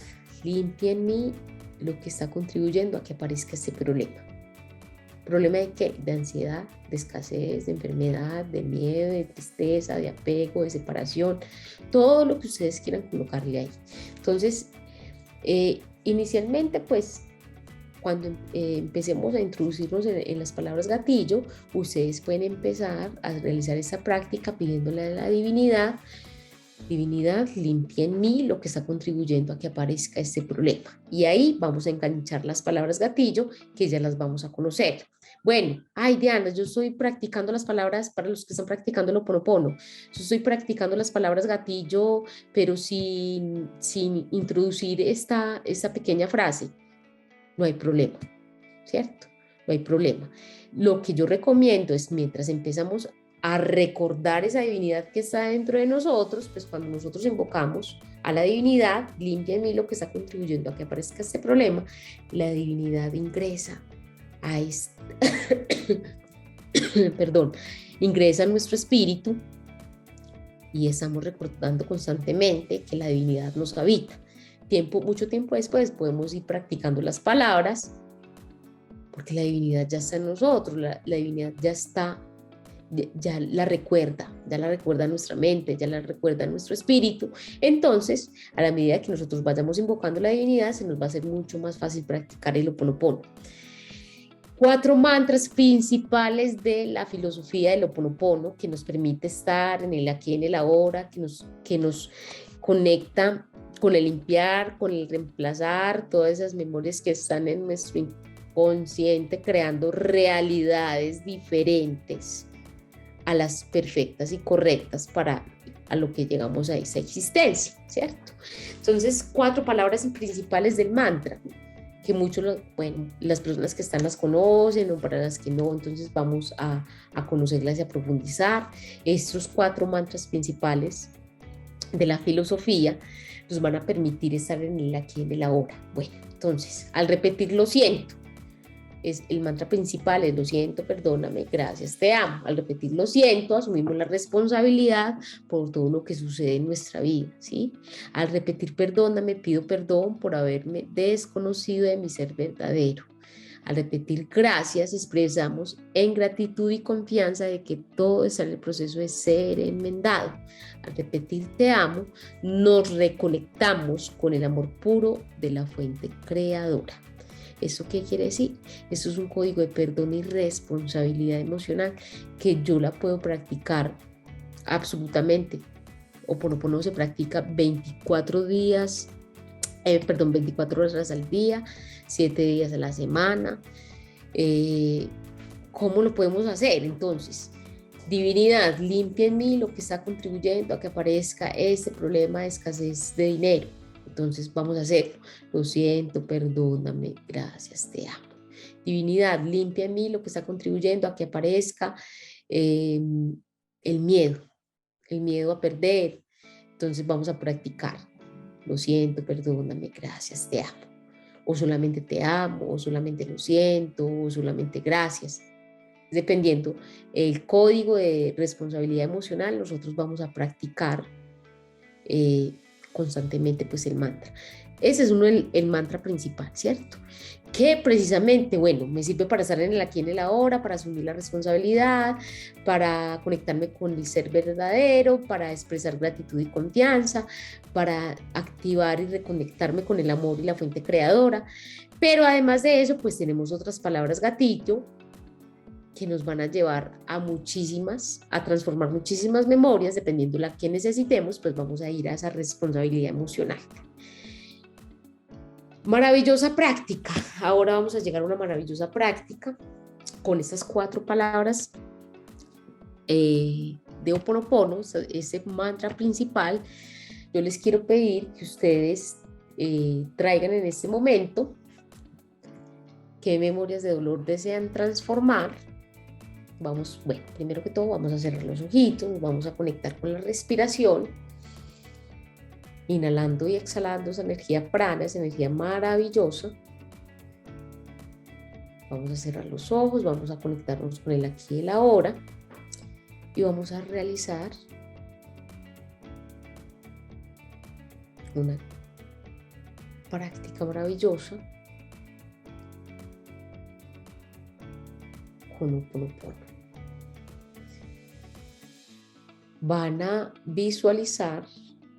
limpia en mí lo que está contribuyendo a que aparezca este problema. ¿Problema de qué? De ansiedad, de escasez, de enfermedad, de miedo, de tristeza, de apego, de separación, todo lo que ustedes quieran colocarle ahí. Entonces, inicialmente, pues, cuando empecemos a introducirnos en las palabras gatillo, ustedes pueden empezar a realizar esa práctica pidiéndole a la divinidad, divinidad, limpia en mí lo que está contribuyendo a que aparezca este problema. Y ahí vamos a enganchar las palabras gatillo, que ya las vamos a conocer. Bueno, ay Diana, yo estoy practicando las palabras, para los que están practicando el Ho'oponopono, yo estoy practicando las palabras gatillo, pero sin introducir esta pequeña frase. No hay problema, ¿cierto? No hay problema. Lo que yo recomiendo es, mientras empezamos a recordar esa divinidad que está dentro de nosotros, pues cuando nosotros invocamos a la divinidad, limpia en mí lo que está contribuyendo a que aparezca este problema, la divinidad ingresa a perdón, ingresa a nuestro espíritu y estamos recordando constantemente que la divinidad nos habita. Mucho tiempo después podemos ir practicando las palabras porque la divinidad ya está en nosotros, la divinidad ya está, ya la recuerda nuestra mente, ya la recuerda nuestro espíritu. Entonces, a la medida que nosotros vayamos invocando la divinidad, se nos va a hacer mucho más fácil practicar el Ho'oponopono. 4 mantras principales de la filosofía del Ho'oponopono que nos permite estar en el aquí, en el ahora, que nos conecta con el limpiar, con el reemplazar todas esas memorias que están en nuestro inconsciente, creando realidades diferentes a las perfectas y correctas para a lo que llegamos a esa existencia, ¿cierto? Entonces, 4 palabras principales del mantra, que muchos, bueno, las personas que están las conocen o para las que no, entonces vamos a conocerlas y a profundizar. Estos 4 mantras principales de la filosofía nos van a permitir estar en el aquí, en el ahora. Bueno, entonces, al repetir lo siento, es el mantra principal, es lo siento, perdóname, gracias, te amo. Al repetir lo siento, asumimos la responsabilidad por todo lo que sucede en nuestra vida, ¿sí? Al repetir perdóname, pido perdón por haberme desconocido de mi ser verdadero. Al repetir gracias, expresamos en gratitud y confianza de que todo está en el proceso de ser enmendado. Al repetir te amo, nos reconectamos con el amor puro de la fuente creadora. ¿Eso qué quiere decir? Esto es un código de perdón y responsabilidad emocional que yo la puedo practicar absolutamente. Ho'oponopono se practica 24 horas al día, 7 días a la semana. ¿Cómo lo podemos hacer? Entonces, divinidad, limpia en mí lo que está contribuyendo a que aparezca este problema de escasez de dinero. Entonces vamos a hacerlo. Lo siento, perdóname, gracias, te amo. Divinidad, limpia en mí lo que está contribuyendo a que aparezca el miedo a perder. Entonces vamos a practicar. Lo siento, perdóname, gracias, te amo. O solamente te amo, o solamente lo siento, o solamente gracias. Dependiendo el código de responsabilidad emocional, nosotros vamos a practicar constantemente pues el mantra. Ese es el mantra principal, ¿cierto? Que precisamente, bueno, me sirve para estar en el aquí, en el ahora, para asumir la responsabilidad, para conectarme con el ser verdadero, para expresar gratitud y confianza, para activar y reconectarme con el amor y la fuente creadora. Pero además de eso, pues tenemos otras palabras gatillo que nos van a llevar a transformar muchísimas memorias, dependiendo de la que necesitemos, pues vamos a ir a esa responsabilidad emocional. Maravillosa práctica. Ahora vamos a llegar a una maravillosa práctica con estas 4 palabras de Ho'oponopono, ese mantra principal. Yo les quiero pedir que ustedes traigan en este momento qué memorias de dolor desean transformar. Vamos, bueno, primero que todo vamos a cerrar los ojitos, vamos a conectar con la respiración, inhalando y exhalando esa energía prana, esa energía maravillosa. Vamos a cerrar los ojos, vamos a conectarnos con el aquí y el ahora y vamos a realizar una práctica maravillosa con Ho'oponopono. Van a visualizar,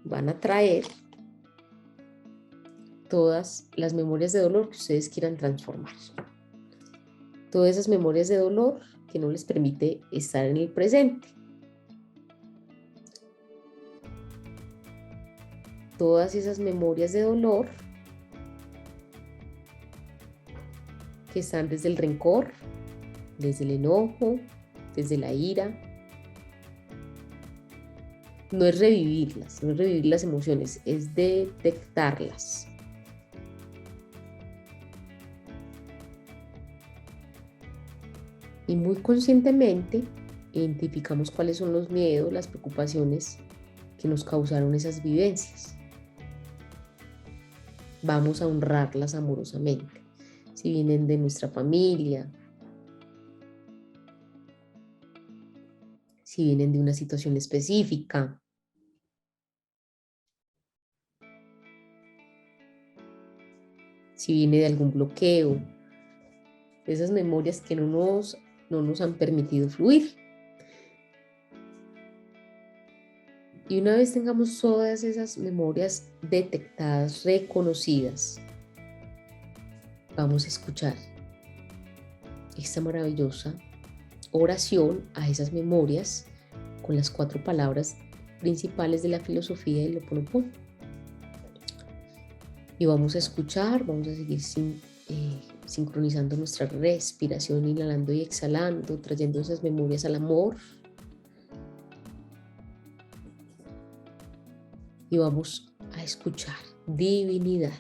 van a traer todas las memorias de dolor que ustedes quieran transformar. Todas esas memorias de dolor que no les permite estar en el presente. Todas esas memorias de dolor que están desde el rencor, desde el enojo, desde la ira. No es revivirlas, no es revivir las emociones, es detectarlas. Y muy conscientemente identificamos cuáles son los miedos, las preocupaciones que nos causaron esas vivencias. Vamos a honrarlas amorosamente. Si vienen de nuestra familia, si vienen de una situación específica, si viene de algún bloqueo, de esas memorias que no nos han permitido fluir. Y una vez tengamos todas esas memorias detectadas, reconocidas, vamos a escuchar esta maravillosa oración a esas memorias con las 4 palabras principales de la filosofía del Ho'oponopono. Y vamos a escuchar, vamos a seguir sincronizando nuestra respiración, inhalando y exhalando, trayendo esas memorias al amor. Y vamos a escuchar: divinidad.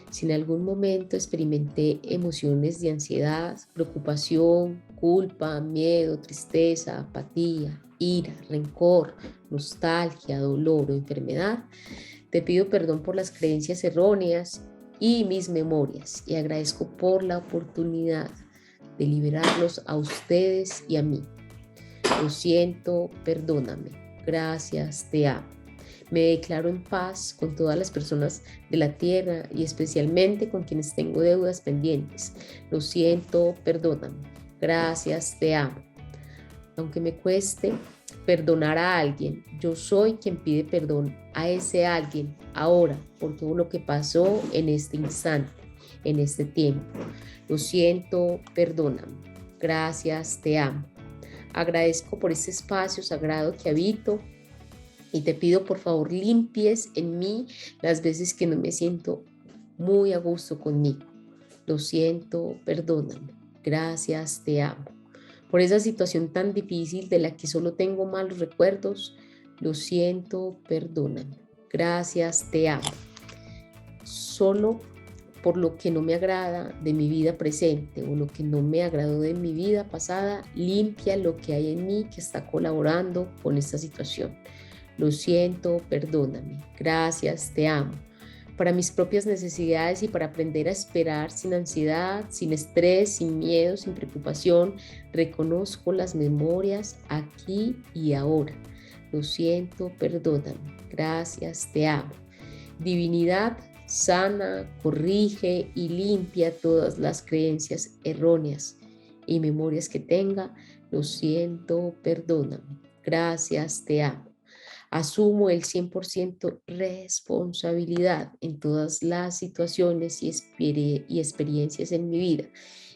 Si en algún momento experimenté emociones de ansiedad, preocupación, culpa, miedo, tristeza, apatía, ira, rencor, nostalgia, dolor o enfermedad, te pido perdón por las creencias erróneas y mis memorias y agradezco por la oportunidad de liberarlos a ustedes y a mí. Lo siento, perdóname. Gracias, te amo. Me declaro en paz con todas las personas de la tierra y especialmente con quienes tengo deudas pendientes. Lo siento, perdóname. Gracias, te amo. Aunque me cueste perdonar a alguien, yo soy quien pide perdón a ese alguien ahora por todo lo que pasó en este instante, en este tiempo. Lo siento, perdóname. Gracias, te amo. Agradezco por este espacio sagrado que habito. Y te pido por favor limpies en mí las veces que no me siento muy a gusto conmigo. Lo siento, perdóname. Gracias, te amo. Por esa situación tan difícil de la que solo tengo malos recuerdos, lo siento, perdóname. Gracias, te amo. Solo por lo que no me agrada de mi vida presente o lo que no me agradó de mi vida pasada, limpia lo que hay en mí que está colaborando con esta situación. Lo siento, perdóname. Gracias, te amo. Para mis propias necesidades y para aprender a esperar sin ansiedad, sin estrés, sin miedo, sin preocupación, reconozco las memorias aquí y ahora. Lo siento, perdóname. Gracias, te amo. Divinidad, sana, corrige y limpia todas las creencias erróneas y memorias que tenga. Lo siento, perdóname. Gracias, te amo. Asumo el 100% responsabilidad en todas las situaciones y experiencias en mi vida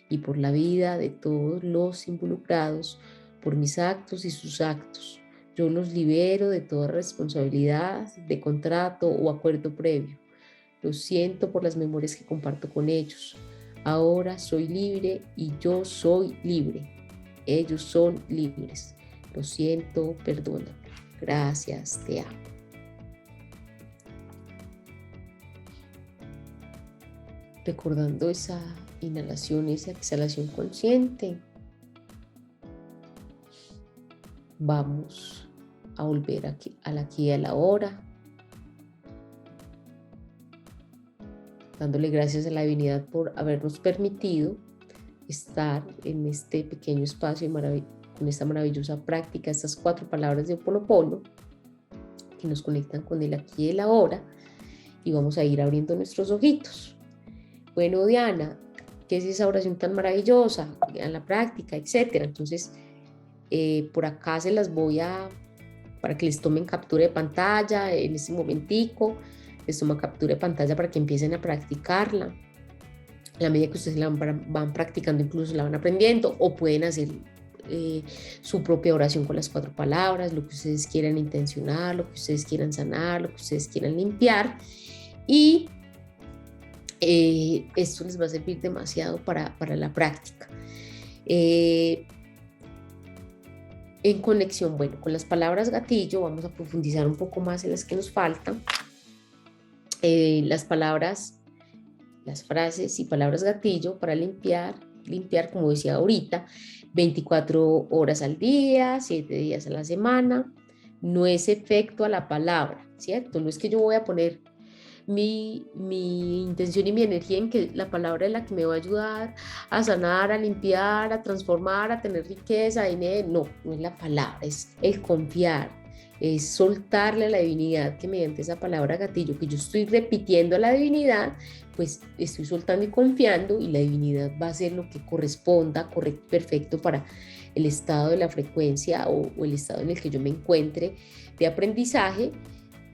y por la vida de todos los involucrados, por mis actos y sus actos. Yo los libero de toda responsabilidad de contrato o acuerdo previo. Lo siento por las memorias que comparto con ellos. Ahora soy libre y yo soy libre. Ellos son libres. Lo siento, perdóname. Gracias, te amo. Recordando esa inhalación y esa exhalación consciente, vamos a volver aquí, al aquí y a la hora, dándole gracias a la divinidad por habernos permitido estar en este pequeño espacio con esta maravillosa práctica, estas 4 palabras de Ho'oponopono que nos conectan con el aquí y el ahora, y vamos a ir abriendo nuestros ojitos. Bueno, Diana, ¿qué es esa oración tan maravillosa? En la práctica, etcétera. Entonces, por acá se las voy para que les tomen captura de pantalla en este momentico, les tomo captura de pantalla para que empiecen a practicarla. A la medida que ustedes la van practicando, incluso la van aprendiendo, o pueden hacer su propia oración con las 4 palabras, lo que ustedes quieran intencionar, lo que ustedes quieran sanar, lo que ustedes quieran limpiar. Y esto les va a servir demasiado para la práctica. En conexión, bueno, con las palabras gatillo, vamos a profundizar un poco más en las que nos faltan. Las palabras, las frases y palabras gatillo para limpiar, como decía ahorita, 24 horas al día, 7 días a la semana. No es efecto a la palabra, ¿cierto? No es que yo voy a poner mi intención y mi energía en que la palabra es la que me va a ayudar a sanar, a limpiar, a transformar, a tener riqueza, dinero. No, no es la palabra, es el confiar, es soltarle a la divinidad que mediante esa palabra gatillo que yo estoy repitiendo a la divinidad, pues estoy soltando y confiando, y la divinidad va a hacer lo que corresponda, correcto, perfecto para el estado de la frecuencia o el estado en el que yo me encuentre de aprendizaje,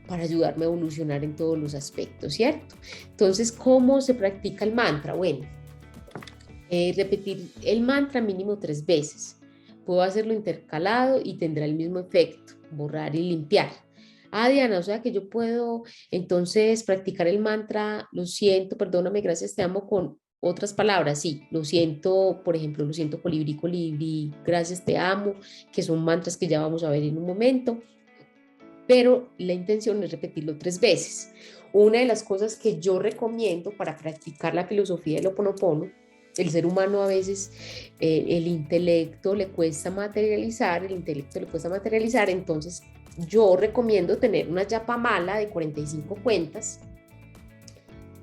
para ayudarme a evolucionar en todos los aspectos, ¿cierto? Entonces, ¿cómo se practica el mantra? Bueno, repetir el mantra mínimo 3 veces. Puedo hacerlo intercalado y tendrá el mismo efecto, borrar y limpiar. Diana, o sea que yo puedo entonces practicar el mantra, lo siento, perdóname, gracias, te amo, con otras palabras. Sí, lo siento, por ejemplo, lo siento, colibrí, colibrí, gracias, te amo, que son mantras que ya vamos a ver en un momento. Pero la intención es repetirlo 3 veces. Una de las cosas que yo recomiendo para practicar la filosofía del Ho'oponopono, el ser humano a veces, el intelecto le cuesta materializar, entonces yo recomiendo tener una yapamala de 45 cuentas.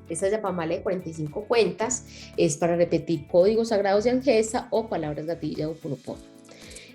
Esta yapamala de 45 cuentas es para repetir códigos sagrados de Angesa o palabras gatillo de Ho'oponopono.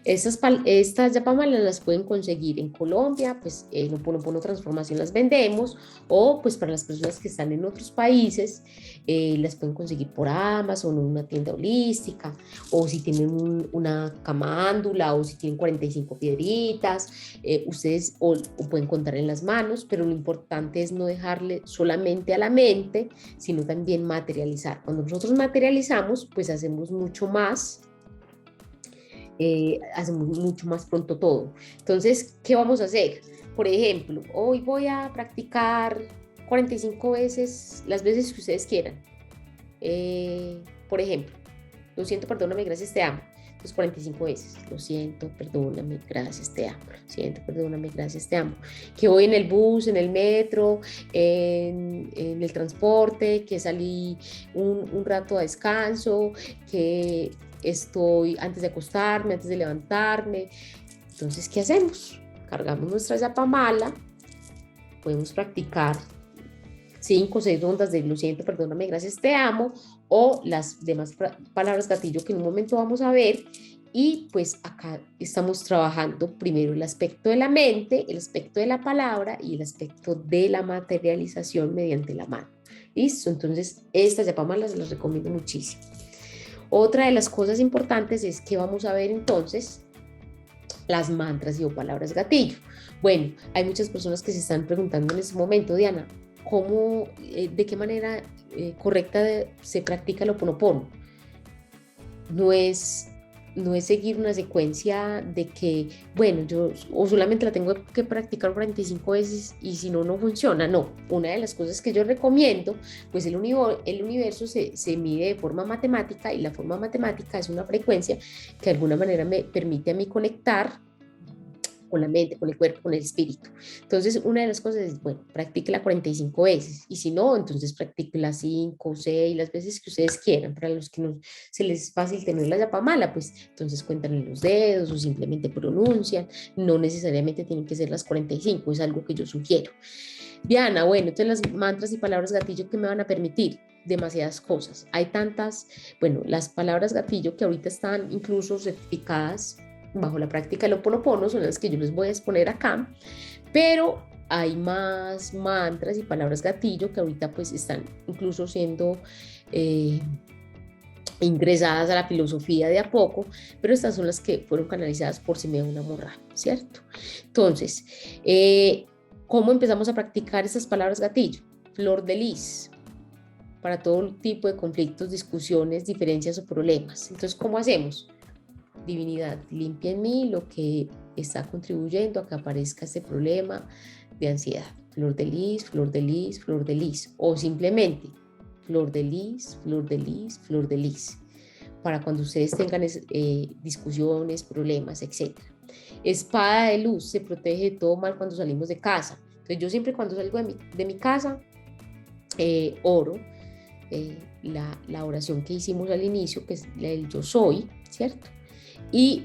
Estas yapamalas las pueden conseguir en Colombia, pues en Ho'oponopono Transformación las vendemos, o pues para las personas que están en otros países, las pueden conseguir por Amazon o en una tienda holística, o si tienen una camándula, o si tienen 45 piedritas, ustedes o pueden contar en las manos, pero lo importante es no dejarle solamente a la mente, sino también materializar. Cuando nosotros materializamos, pues hacemos mucho más pronto todo. Entonces, ¿qué vamos a hacer? Por ejemplo, hoy voy a practicar 45 veces, las veces que ustedes quieran. Por ejemplo, lo siento, perdóname, gracias, te amo. Entonces, 45 veces. Lo siento, perdóname, gracias, te amo. Lo siento, perdóname, gracias, te amo. Que voy en el bus, en el metro, en el transporte, que salí un rato a descanso, que estoy antes de acostarme, antes de levantarme. Entonces, ¿qué hacemos? Cargamos nuestra yapamala, podemos practicar 5 o 6 rondas de lo siento, perdóname, gracias, te amo, o las demás palabras gatillo que en un momento vamos a ver. Y pues acá estamos trabajando primero el aspecto de la mente, el aspecto de la palabra y el aspecto de la materialización mediante la mano. ¿Listo? Entonces, estas yapamalas las recomiendo muchísimo. Otra de las cosas importantes es que vamos a ver entonces las mantras y o palabras gatillo. Bueno, hay muchas personas que se están preguntando en este momento, Diana, ¿cómo, de qué manera correcta se practica el Ho'oponopono? No es no es seguir una secuencia de que, bueno, yo o solamente la tengo que practicar 45 veces y si no, no funciona. No, una de las cosas que yo recomiendo, pues el universo se mide de forma matemática y la forma matemática es una frecuencia que de alguna manera me permite a mí conectar con la mente, con el cuerpo, con el espíritu. Entonces, una de las cosas es, bueno, practíquela 45 veces y si no, entonces practíquela 5, 6, las veces que ustedes quieran. Para los que no se les es fácil tener la yapa mala, pues entonces cuentan en los dedos o simplemente pronuncian. No necesariamente tienen que ser las 45, es algo que yo sugiero. Diana, bueno, entonces las mantras y palabras gatillo que me van a permitir demasiadas cosas. Hay tantas, bueno, las palabras gatillo que ahorita están incluso certificadas bajo la práctica del Ho Oponopono son las que yo les voy a exponer acá, pero hay más mantras y palabras gatillo que ahorita pues están incluso siendo ingresadas a la filosofía de a poco, pero estas son las que fueron canalizadas por Simeona Morrán, ¿cierto? Entonces, ¿cómo empezamos a practicar esas palabras gatillo? Flor de lis, para todo tipo de conflictos, discusiones, diferencias o problemas. Entonces, ¿cómo hacemos? Divinidad, limpia en mí lo que está contribuyendo a que aparezca este problema de ansiedad. Flor de lis, flor de lis, flor de lis. O simplemente flor de lis, flor de lis, flor de lis. Para cuando ustedes tengan discusiones, problemas, etc. Espada de luz, se protege de todo mal cuando salimos de casa. Entonces yo siempre cuando salgo de mi casa, oro la oración que hicimos al inicio, que es la del yo soy, ¿cierto? Y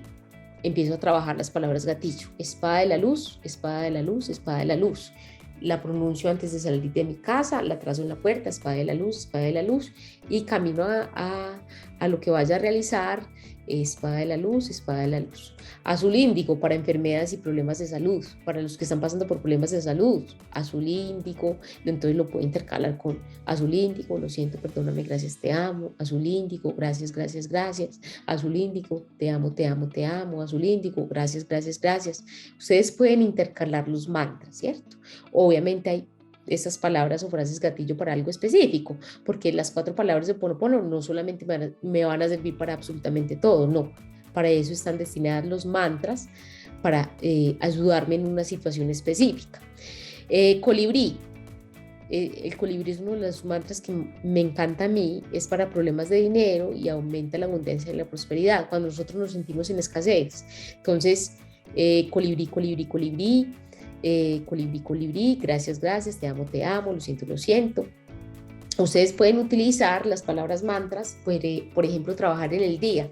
empiezo a trabajar las palabras gatillo. Espada de la luz, espada de la luz, espada de la luz. La pronuncio antes de salir de mi casa, la trazo en la puerta, espada de la luz, espada de la luz, y camino a lo que vaya a realizar, espada de la luz, espada de la luz. Azul índigo para enfermedades y problemas de salud, para los que están pasando por problemas de salud, azul índigo, entonces lo puedo intercalar con azul índigo, lo siento, perdóname, gracias, te amo, azul índigo, gracias, gracias, gracias, azul índigo, te amo, te amo, te amo, azul índigo, gracias, gracias, gracias. Ustedes pueden intercalar los mantras, ¿cierto? Obviamente hay esas palabras o frases gatillo para algo específico, porque las 4 palabras de Ho Oponopono no solamente me van a servir para absolutamente todo, no, para eso están destinadas los mantras, para ayudarme en una situación específica. Colibrí, el colibrí es uno de los mantras que me encanta a mí, es para problemas de dinero y aumenta la abundancia y la prosperidad, cuando nosotros nos sentimos en escasez. Entonces, colibrí, colibrí, colibrí, colibrí, colibrí, gracias, gracias, te amo, lo siento, lo siento. Ustedes pueden utilizar las palabras mantras, por ejemplo, trabajar en el día,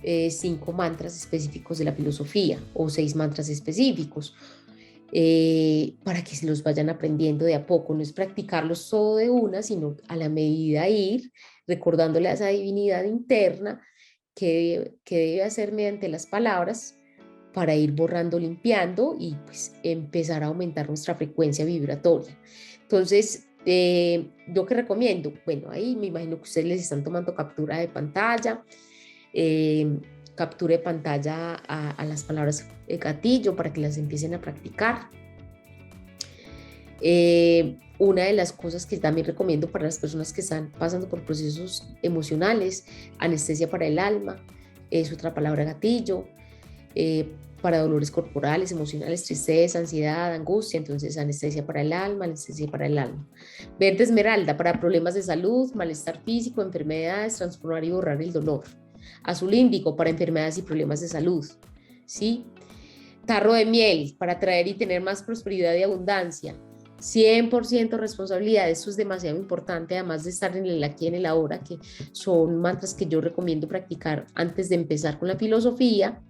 5 mantras específicos de la filosofía o 6 mantras específicos, para que se los vayan aprendiendo de a poco. No es practicarlos todo de una, sino a la medida ir recordándole a esa divinidad interna que debe hacer mediante las palabras para ir borrando, limpiando y pues empezar a aumentar nuestra frecuencia vibratoria. Entonces, yo que recomiendo, bueno, ahí me imagino que ustedes les están tomando captura de pantalla, captura de pantalla a las palabras gatillo para que las empiecen a practicar. Una de las cosas que también recomiendo para las personas que están pasando por procesos emocionales, anestesia para el alma, es otra palabra gatillo. Para dolores corporales, emocionales, tristeza, ansiedad, angustia, entonces anestesia para el alma, anestesia para el alma. Verde esmeralda para problemas de salud, malestar físico, enfermedades, transformar y borrar el dolor. Azul índigo para enfermedades y problemas de salud, ¿sí? Tarro de miel para traer y tener más prosperidad y abundancia. 100% responsabilidad, eso es demasiado importante, además de estar en el aquí y en el ahora, que son mantras que yo recomiendo practicar antes de empezar con la filosofía.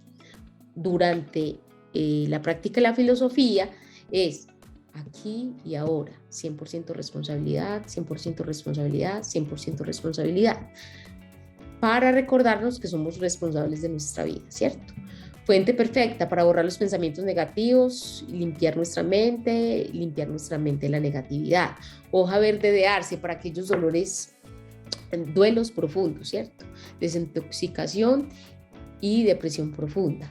Durante la práctica de la filosofía es aquí y ahora, 100% responsabilidad, 100% responsabilidad, 100% responsabilidad, para recordarnos que somos responsables de nuestra vida, ¿cierto? Fuente perfecta para borrar los pensamientos negativos, limpiar nuestra mente de la negatividad. Hoja verde de arce para aquellos dolores, duelos profundos, ¿cierto? Desintoxicación y depresión profunda.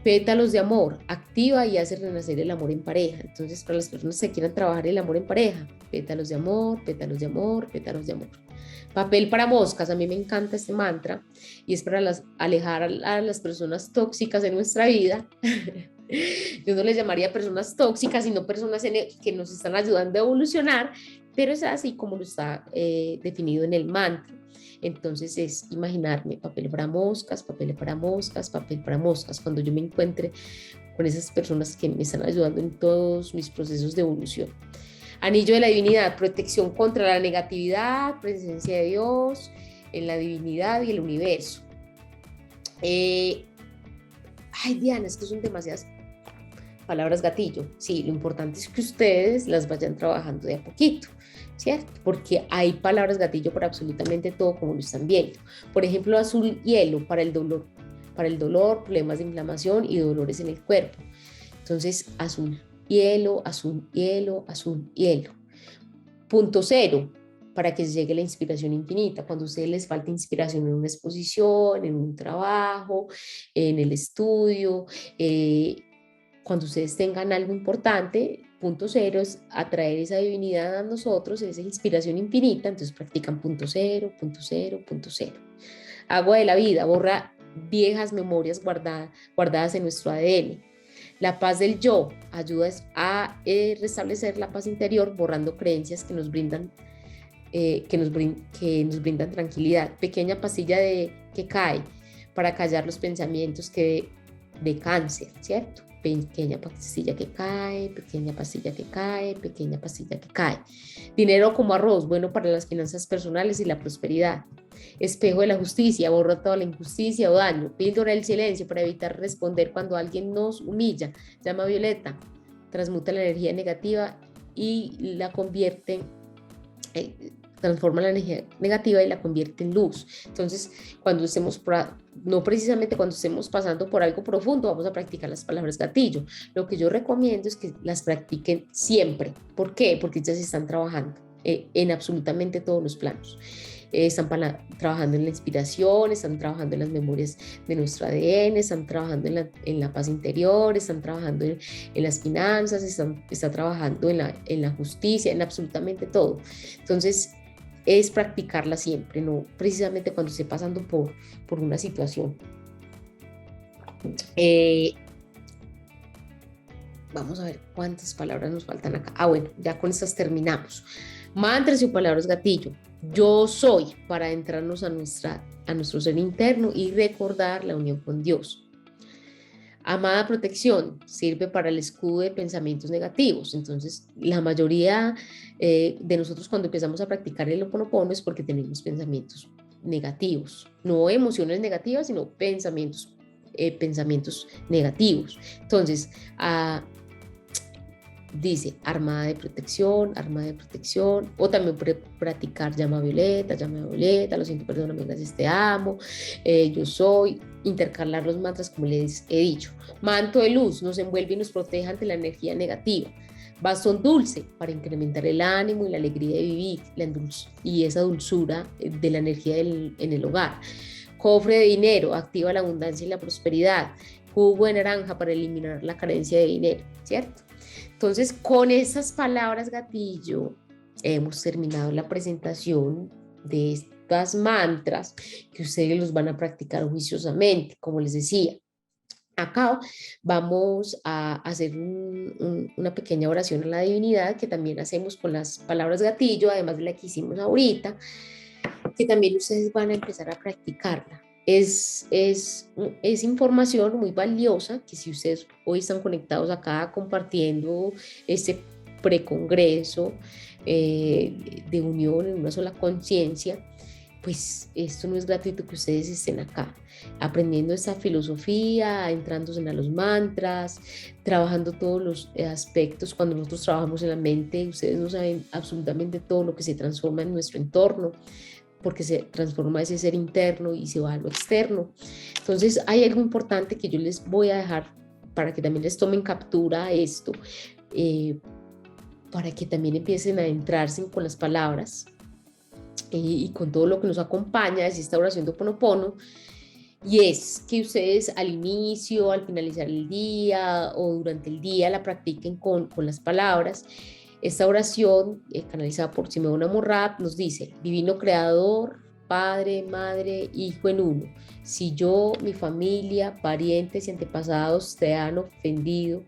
Pétalos de amor, activa y hace renacer el amor en pareja. Entonces, para las personas que quieran trabajar el amor en pareja, pétalos de amor, pétalos de amor, pétalos de amor. Papel para moscas, a mí me encanta este mantra y es para alejar a las personas tóxicas de nuestra vida. Yo no les llamaría personas tóxicas, sino personas que nos están ayudando a evolucionar, pero es así como lo está definido en el mantra. Entonces es imaginarme papel para moscas, papel para moscas, papel para moscas, cuando yo me encuentre con esas personas que me están ayudando en todos mis procesos de evolución. Anillo de la divinidad, protección contra la negatividad, presencia de Dios en la divinidad y el universo. Diana, es que son demasiadas palabras gatillo. Sí, lo importante es que ustedes las vayan trabajando de a poquito, ¿cierto? Porque hay palabras gatillo para absolutamente todo, como lo están viendo. Por ejemplo, azul hielo para el dolor, problemas de inflamación y dolores en el cuerpo. Entonces, azul hielo, azul hielo, azul hielo. Punto cero, para que llegue la inspiración infinita. Cuando a ustedes les falta inspiración en una exposición, en un trabajo, en el estudio, cuando ustedes tengan algo importante, punto cero es atraer esa divinidad a nosotros, esa inspiración infinita. Entonces practican punto cero, punto cero, punto cero. Agua de la vida, borra viejas memorias guardadas en nuestro ADN. La paz del yo ayuda a restablecer la paz interior, borrando creencias que nos brindan tranquilidad. Pequeña pastilla que cae para callar los pensamientos de cáncer, ¿cierto? Pequeña pastilla que cae, pequeña pastilla que cae, pequeña pastilla que cae. Dinero como arroz, bueno para las finanzas personales y la prosperidad. Espejo de la justicia, borra toda la injusticia o daño. Píldora del silencio para evitar responder cuando alguien nos humilla. Llama violeta, transmuta la energía negativa y la convierte transforma la energía negativa y la convierte en luz. Entonces, cuando no precisamente cuando estemos pasando por algo profundo, vamos a practicar las palabras gatillo. Lo que yo recomiendo es que las practiquen siempre. ¿Por qué? Porque ya se están trabajando en absolutamente todos los planos. Están trabajando en la inspiración, están trabajando en las memorias de nuestro ADN, están trabajando en la paz interior, están trabajando en las finanzas, están trabajando en la justicia, en absolutamente todo. Entonces, es practicarla siempre, no precisamente cuando esté pasando por una situación. Vamos a ver cuántas palabras nos faltan acá. Bueno, ya con estas terminamos. Mantras y palabras gatillo. Yo soy, para adentrarnos a nuestro ser interno y recordar la unión con Dios. Amada protección, sirve para el escudo de pensamientos negativos. Entonces, la mayoría de nosotros cuando empezamos a practicar el Ho'oponopono es porque tenemos pensamientos negativos, no emociones negativas, sino pensamientos negativos. Entonces, dice armada de protección, o también practicar llama violeta, lo siento, perdóname, gracias, te amo, yo soy, intercalar los mantras como les he dicho. Manto de luz nos envuelve y nos protege ante la energía negativa. Bastón dulce para incrementar el ánimo y la alegría de vivir y esa dulzura de la energía en el hogar. Cofre de dinero activa la abundancia y la prosperidad. Jugo de naranja para eliminar la carencia de dinero, ¿cierto? Entonces, con esas palabras gatillo, hemos terminado la presentación de estas mantras que ustedes los van a practicar juiciosamente, como les decía. Acá vamos a hacer una pequeña oración a la divinidad que también hacemos con las palabras gatillo, además de la que hicimos ahorita, que también ustedes van a empezar a practicarla. Es información muy valiosa que si ustedes hoy están conectados acá compartiendo este precongreso de unión en una sola conciencia, pues esto no es gratuito que ustedes estén acá aprendiendo esta filosofía, entrándose a los mantras, trabajando todos los aspectos. Cuando nosotros trabajamos en la mente, ustedes no saben absolutamente todo lo que se transforma en nuestro entorno, porque se transforma ese ser interno y se va a lo externo. Entonces hay algo importante que yo les voy a dejar para que también les tomen captura a esto, para que también empiecen a adentrarse con las palabras y con todo lo que nos acompaña es esta oración de Ho'oponopono, y es que ustedes al inicio, al finalizar el día o durante el día la practiquen con las palabras, Esta oración, canalizada por Simeón Amorrat, nos dice: Divino Creador, Padre, Madre, Hijo en uno, si yo, mi familia, parientes y antepasados te han ofendido,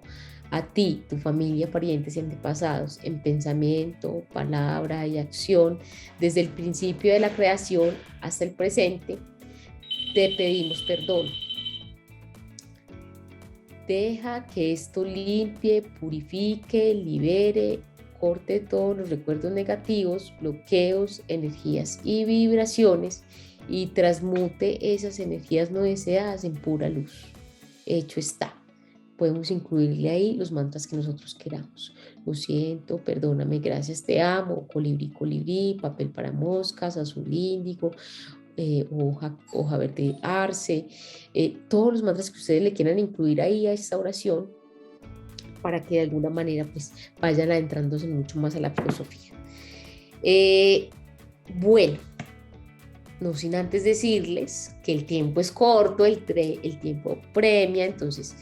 a ti, tu familia, parientes y antepasados, en pensamiento, palabra y acción, desde el principio de la creación hasta el presente, te pedimos perdón. Deja que esto limpie, purifique, libere, corte todos los recuerdos negativos, bloqueos, energías y vibraciones y transmute esas energías no deseadas en pura luz. Hecho está. Podemos incluirle ahí los mantras que nosotros queramos. Lo siento, perdóname, gracias, te amo, colibrí, colibrí, papel para moscas, azul índigo, hoja verde arce, todos los mantras que ustedes le quieran incluir ahí a esta oración para que de alguna manera pues vayan adentrándose mucho más a la filosofía. Bueno, no sin antes decirles que el tiempo es corto, el tiempo premia, entonces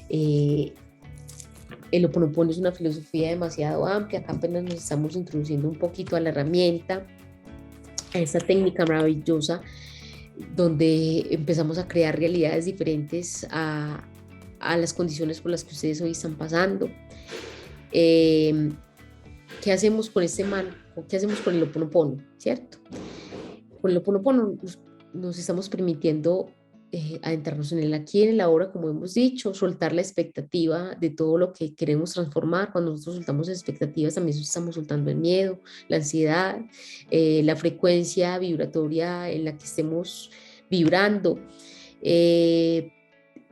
el Ho oponopono es una filosofía demasiado amplia. Acá apenas nos estamos introduciendo un poquito a la herramienta, a esta técnica maravillosa donde empezamos a crear realidades diferentes a las condiciones por las que ustedes hoy están pasando. ¿Qué hacemos con este mantra? ¿Qué hacemos con el Ho oponopono? ¿Cierto? Con el Ho oponopono nos estamos permitiendo adentrarnos en el aquí y en el ahora, como hemos dicho, soltar la expectativa de todo lo que queremos transformar. Cuando nosotros soltamos expectativas, también estamos soltando el miedo, la ansiedad, la frecuencia vibratoria en la que estemos vibrando,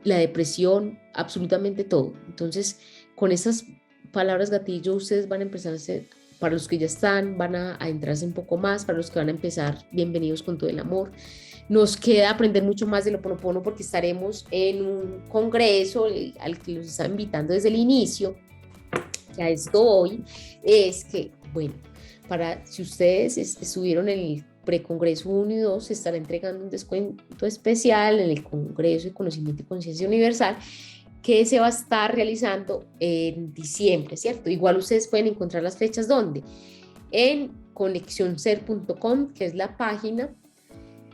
la depresión, absolutamente todo. Entonces, con esas palabras gatillo, ustedes van a empezar a hacer, para los que ya están, van a adentrarse un poco más, para los que van a empezar, bienvenidos con todo el amor. Nos queda aprender mucho más del Ho oponopono porque estaremos en un congreso al que los estaba invitando desde el inicio. Ya esto hoy es que, bueno, si ustedes estuvieron en el precongreso 1 y 2, se estará entregando un descuento especial en el Congreso de Conocimiento y Conciencia Universal que se va a estar realizando en diciembre, ¿cierto? Igual ustedes pueden encontrar las fechas, ¿dónde? En conexionser.com, que es la página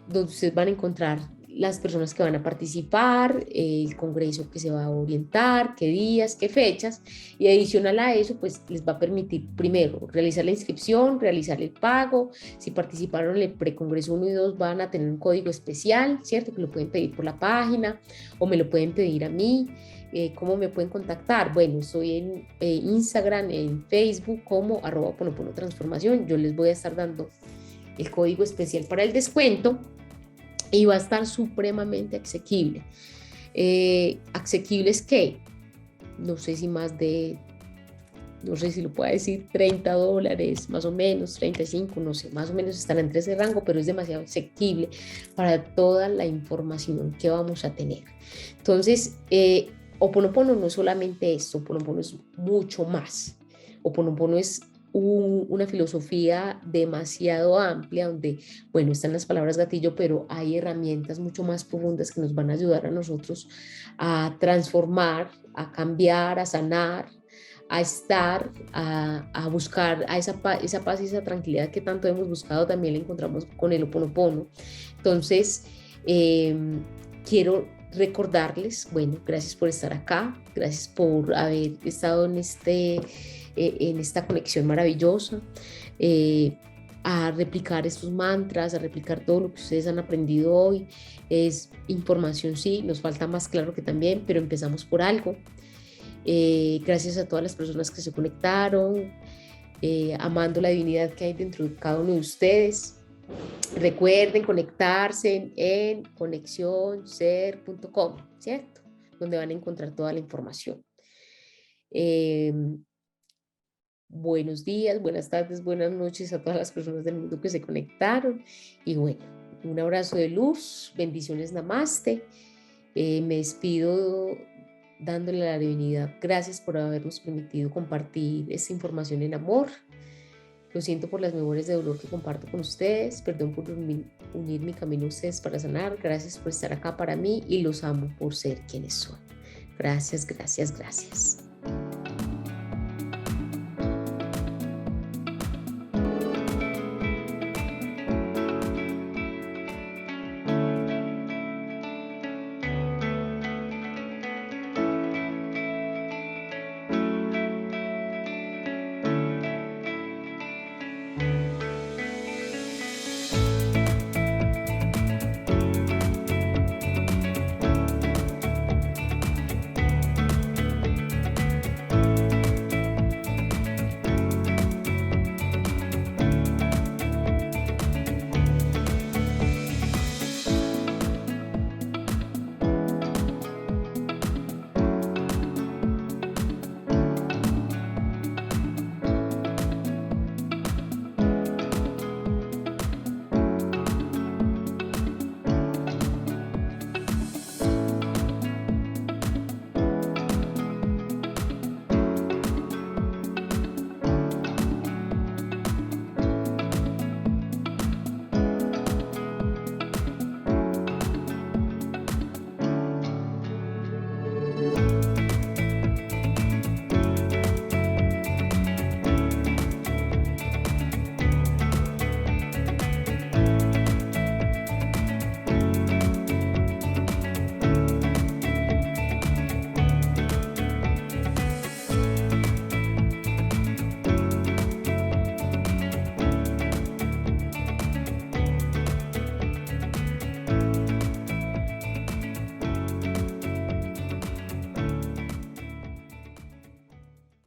donde ustedes van a encontrar las personas que van a participar, el congreso que se va a orientar, qué días, qué fechas, y adicional a eso, pues les va a permitir primero realizar la inscripción, realizar el pago. Si participaron en el precongreso 1 y 2 van a tener un código especial, ¿cierto? Que lo pueden pedir por la página o me lo pueden pedir a mí. ¿Cómo me pueden contactar? Bueno, estoy en Instagram, en Facebook como @Ho oponopono transformación. Yo les voy a estar dando el código especial para el descuento y va a estar supremamente asequible. ¿Asequible es qué? No sé si más de, no sé si lo puedo decir, $30, más o menos, 35, no sé, más o menos estará entre ese rango, pero es demasiado asequible para toda la información que vamos a tener. Entonces, Ho oponopono no es solamente esto, Ho oponopono es mucho más. Ho oponopono es una filosofía demasiado amplia donde, bueno, están las palabras gatillo, pero hay herramientas mucho más profundas que nos van a ayudar a nosotros a transformar, a cambiar, a sanar, a estar, a buscar a esa paz y esa tranquilidad que tanto hemos buscado, también la encontramos con el Ho oponopono. Entonces, quiero recordarles, bueno, gracias por estar acá, gracias por haber estado en esta conexión maravillosa, a replicar estos mantras, a replicar todo lo que ustedes han aprendido hoy. Es información, sí, nos falta más, claro que también, pero empezamos por algo. Gracias a todas las personas que se conectaron, amando la divinidad que hay dentro de cada uno de ustedes. Recuerden conectarse en conexionser.com, ¿cierto? Donde van a encontrar toda la información. Buenos días, buenas tardes, buenas noches a todas las personas del mundo que se conectaron. Y bueno, un abrazo de luz, bendiciones, namaste. Me despido dándole a la divinidad gracias por habernos permitido compartir esta información en amor. Lo siento por las memorias de dolor que comparto con ustedes. Perdón por unir mi camino a ustedes para sanar. Gracias por estar acá para mí y los amo por ser quienes son. Gracias, gracias, gracias.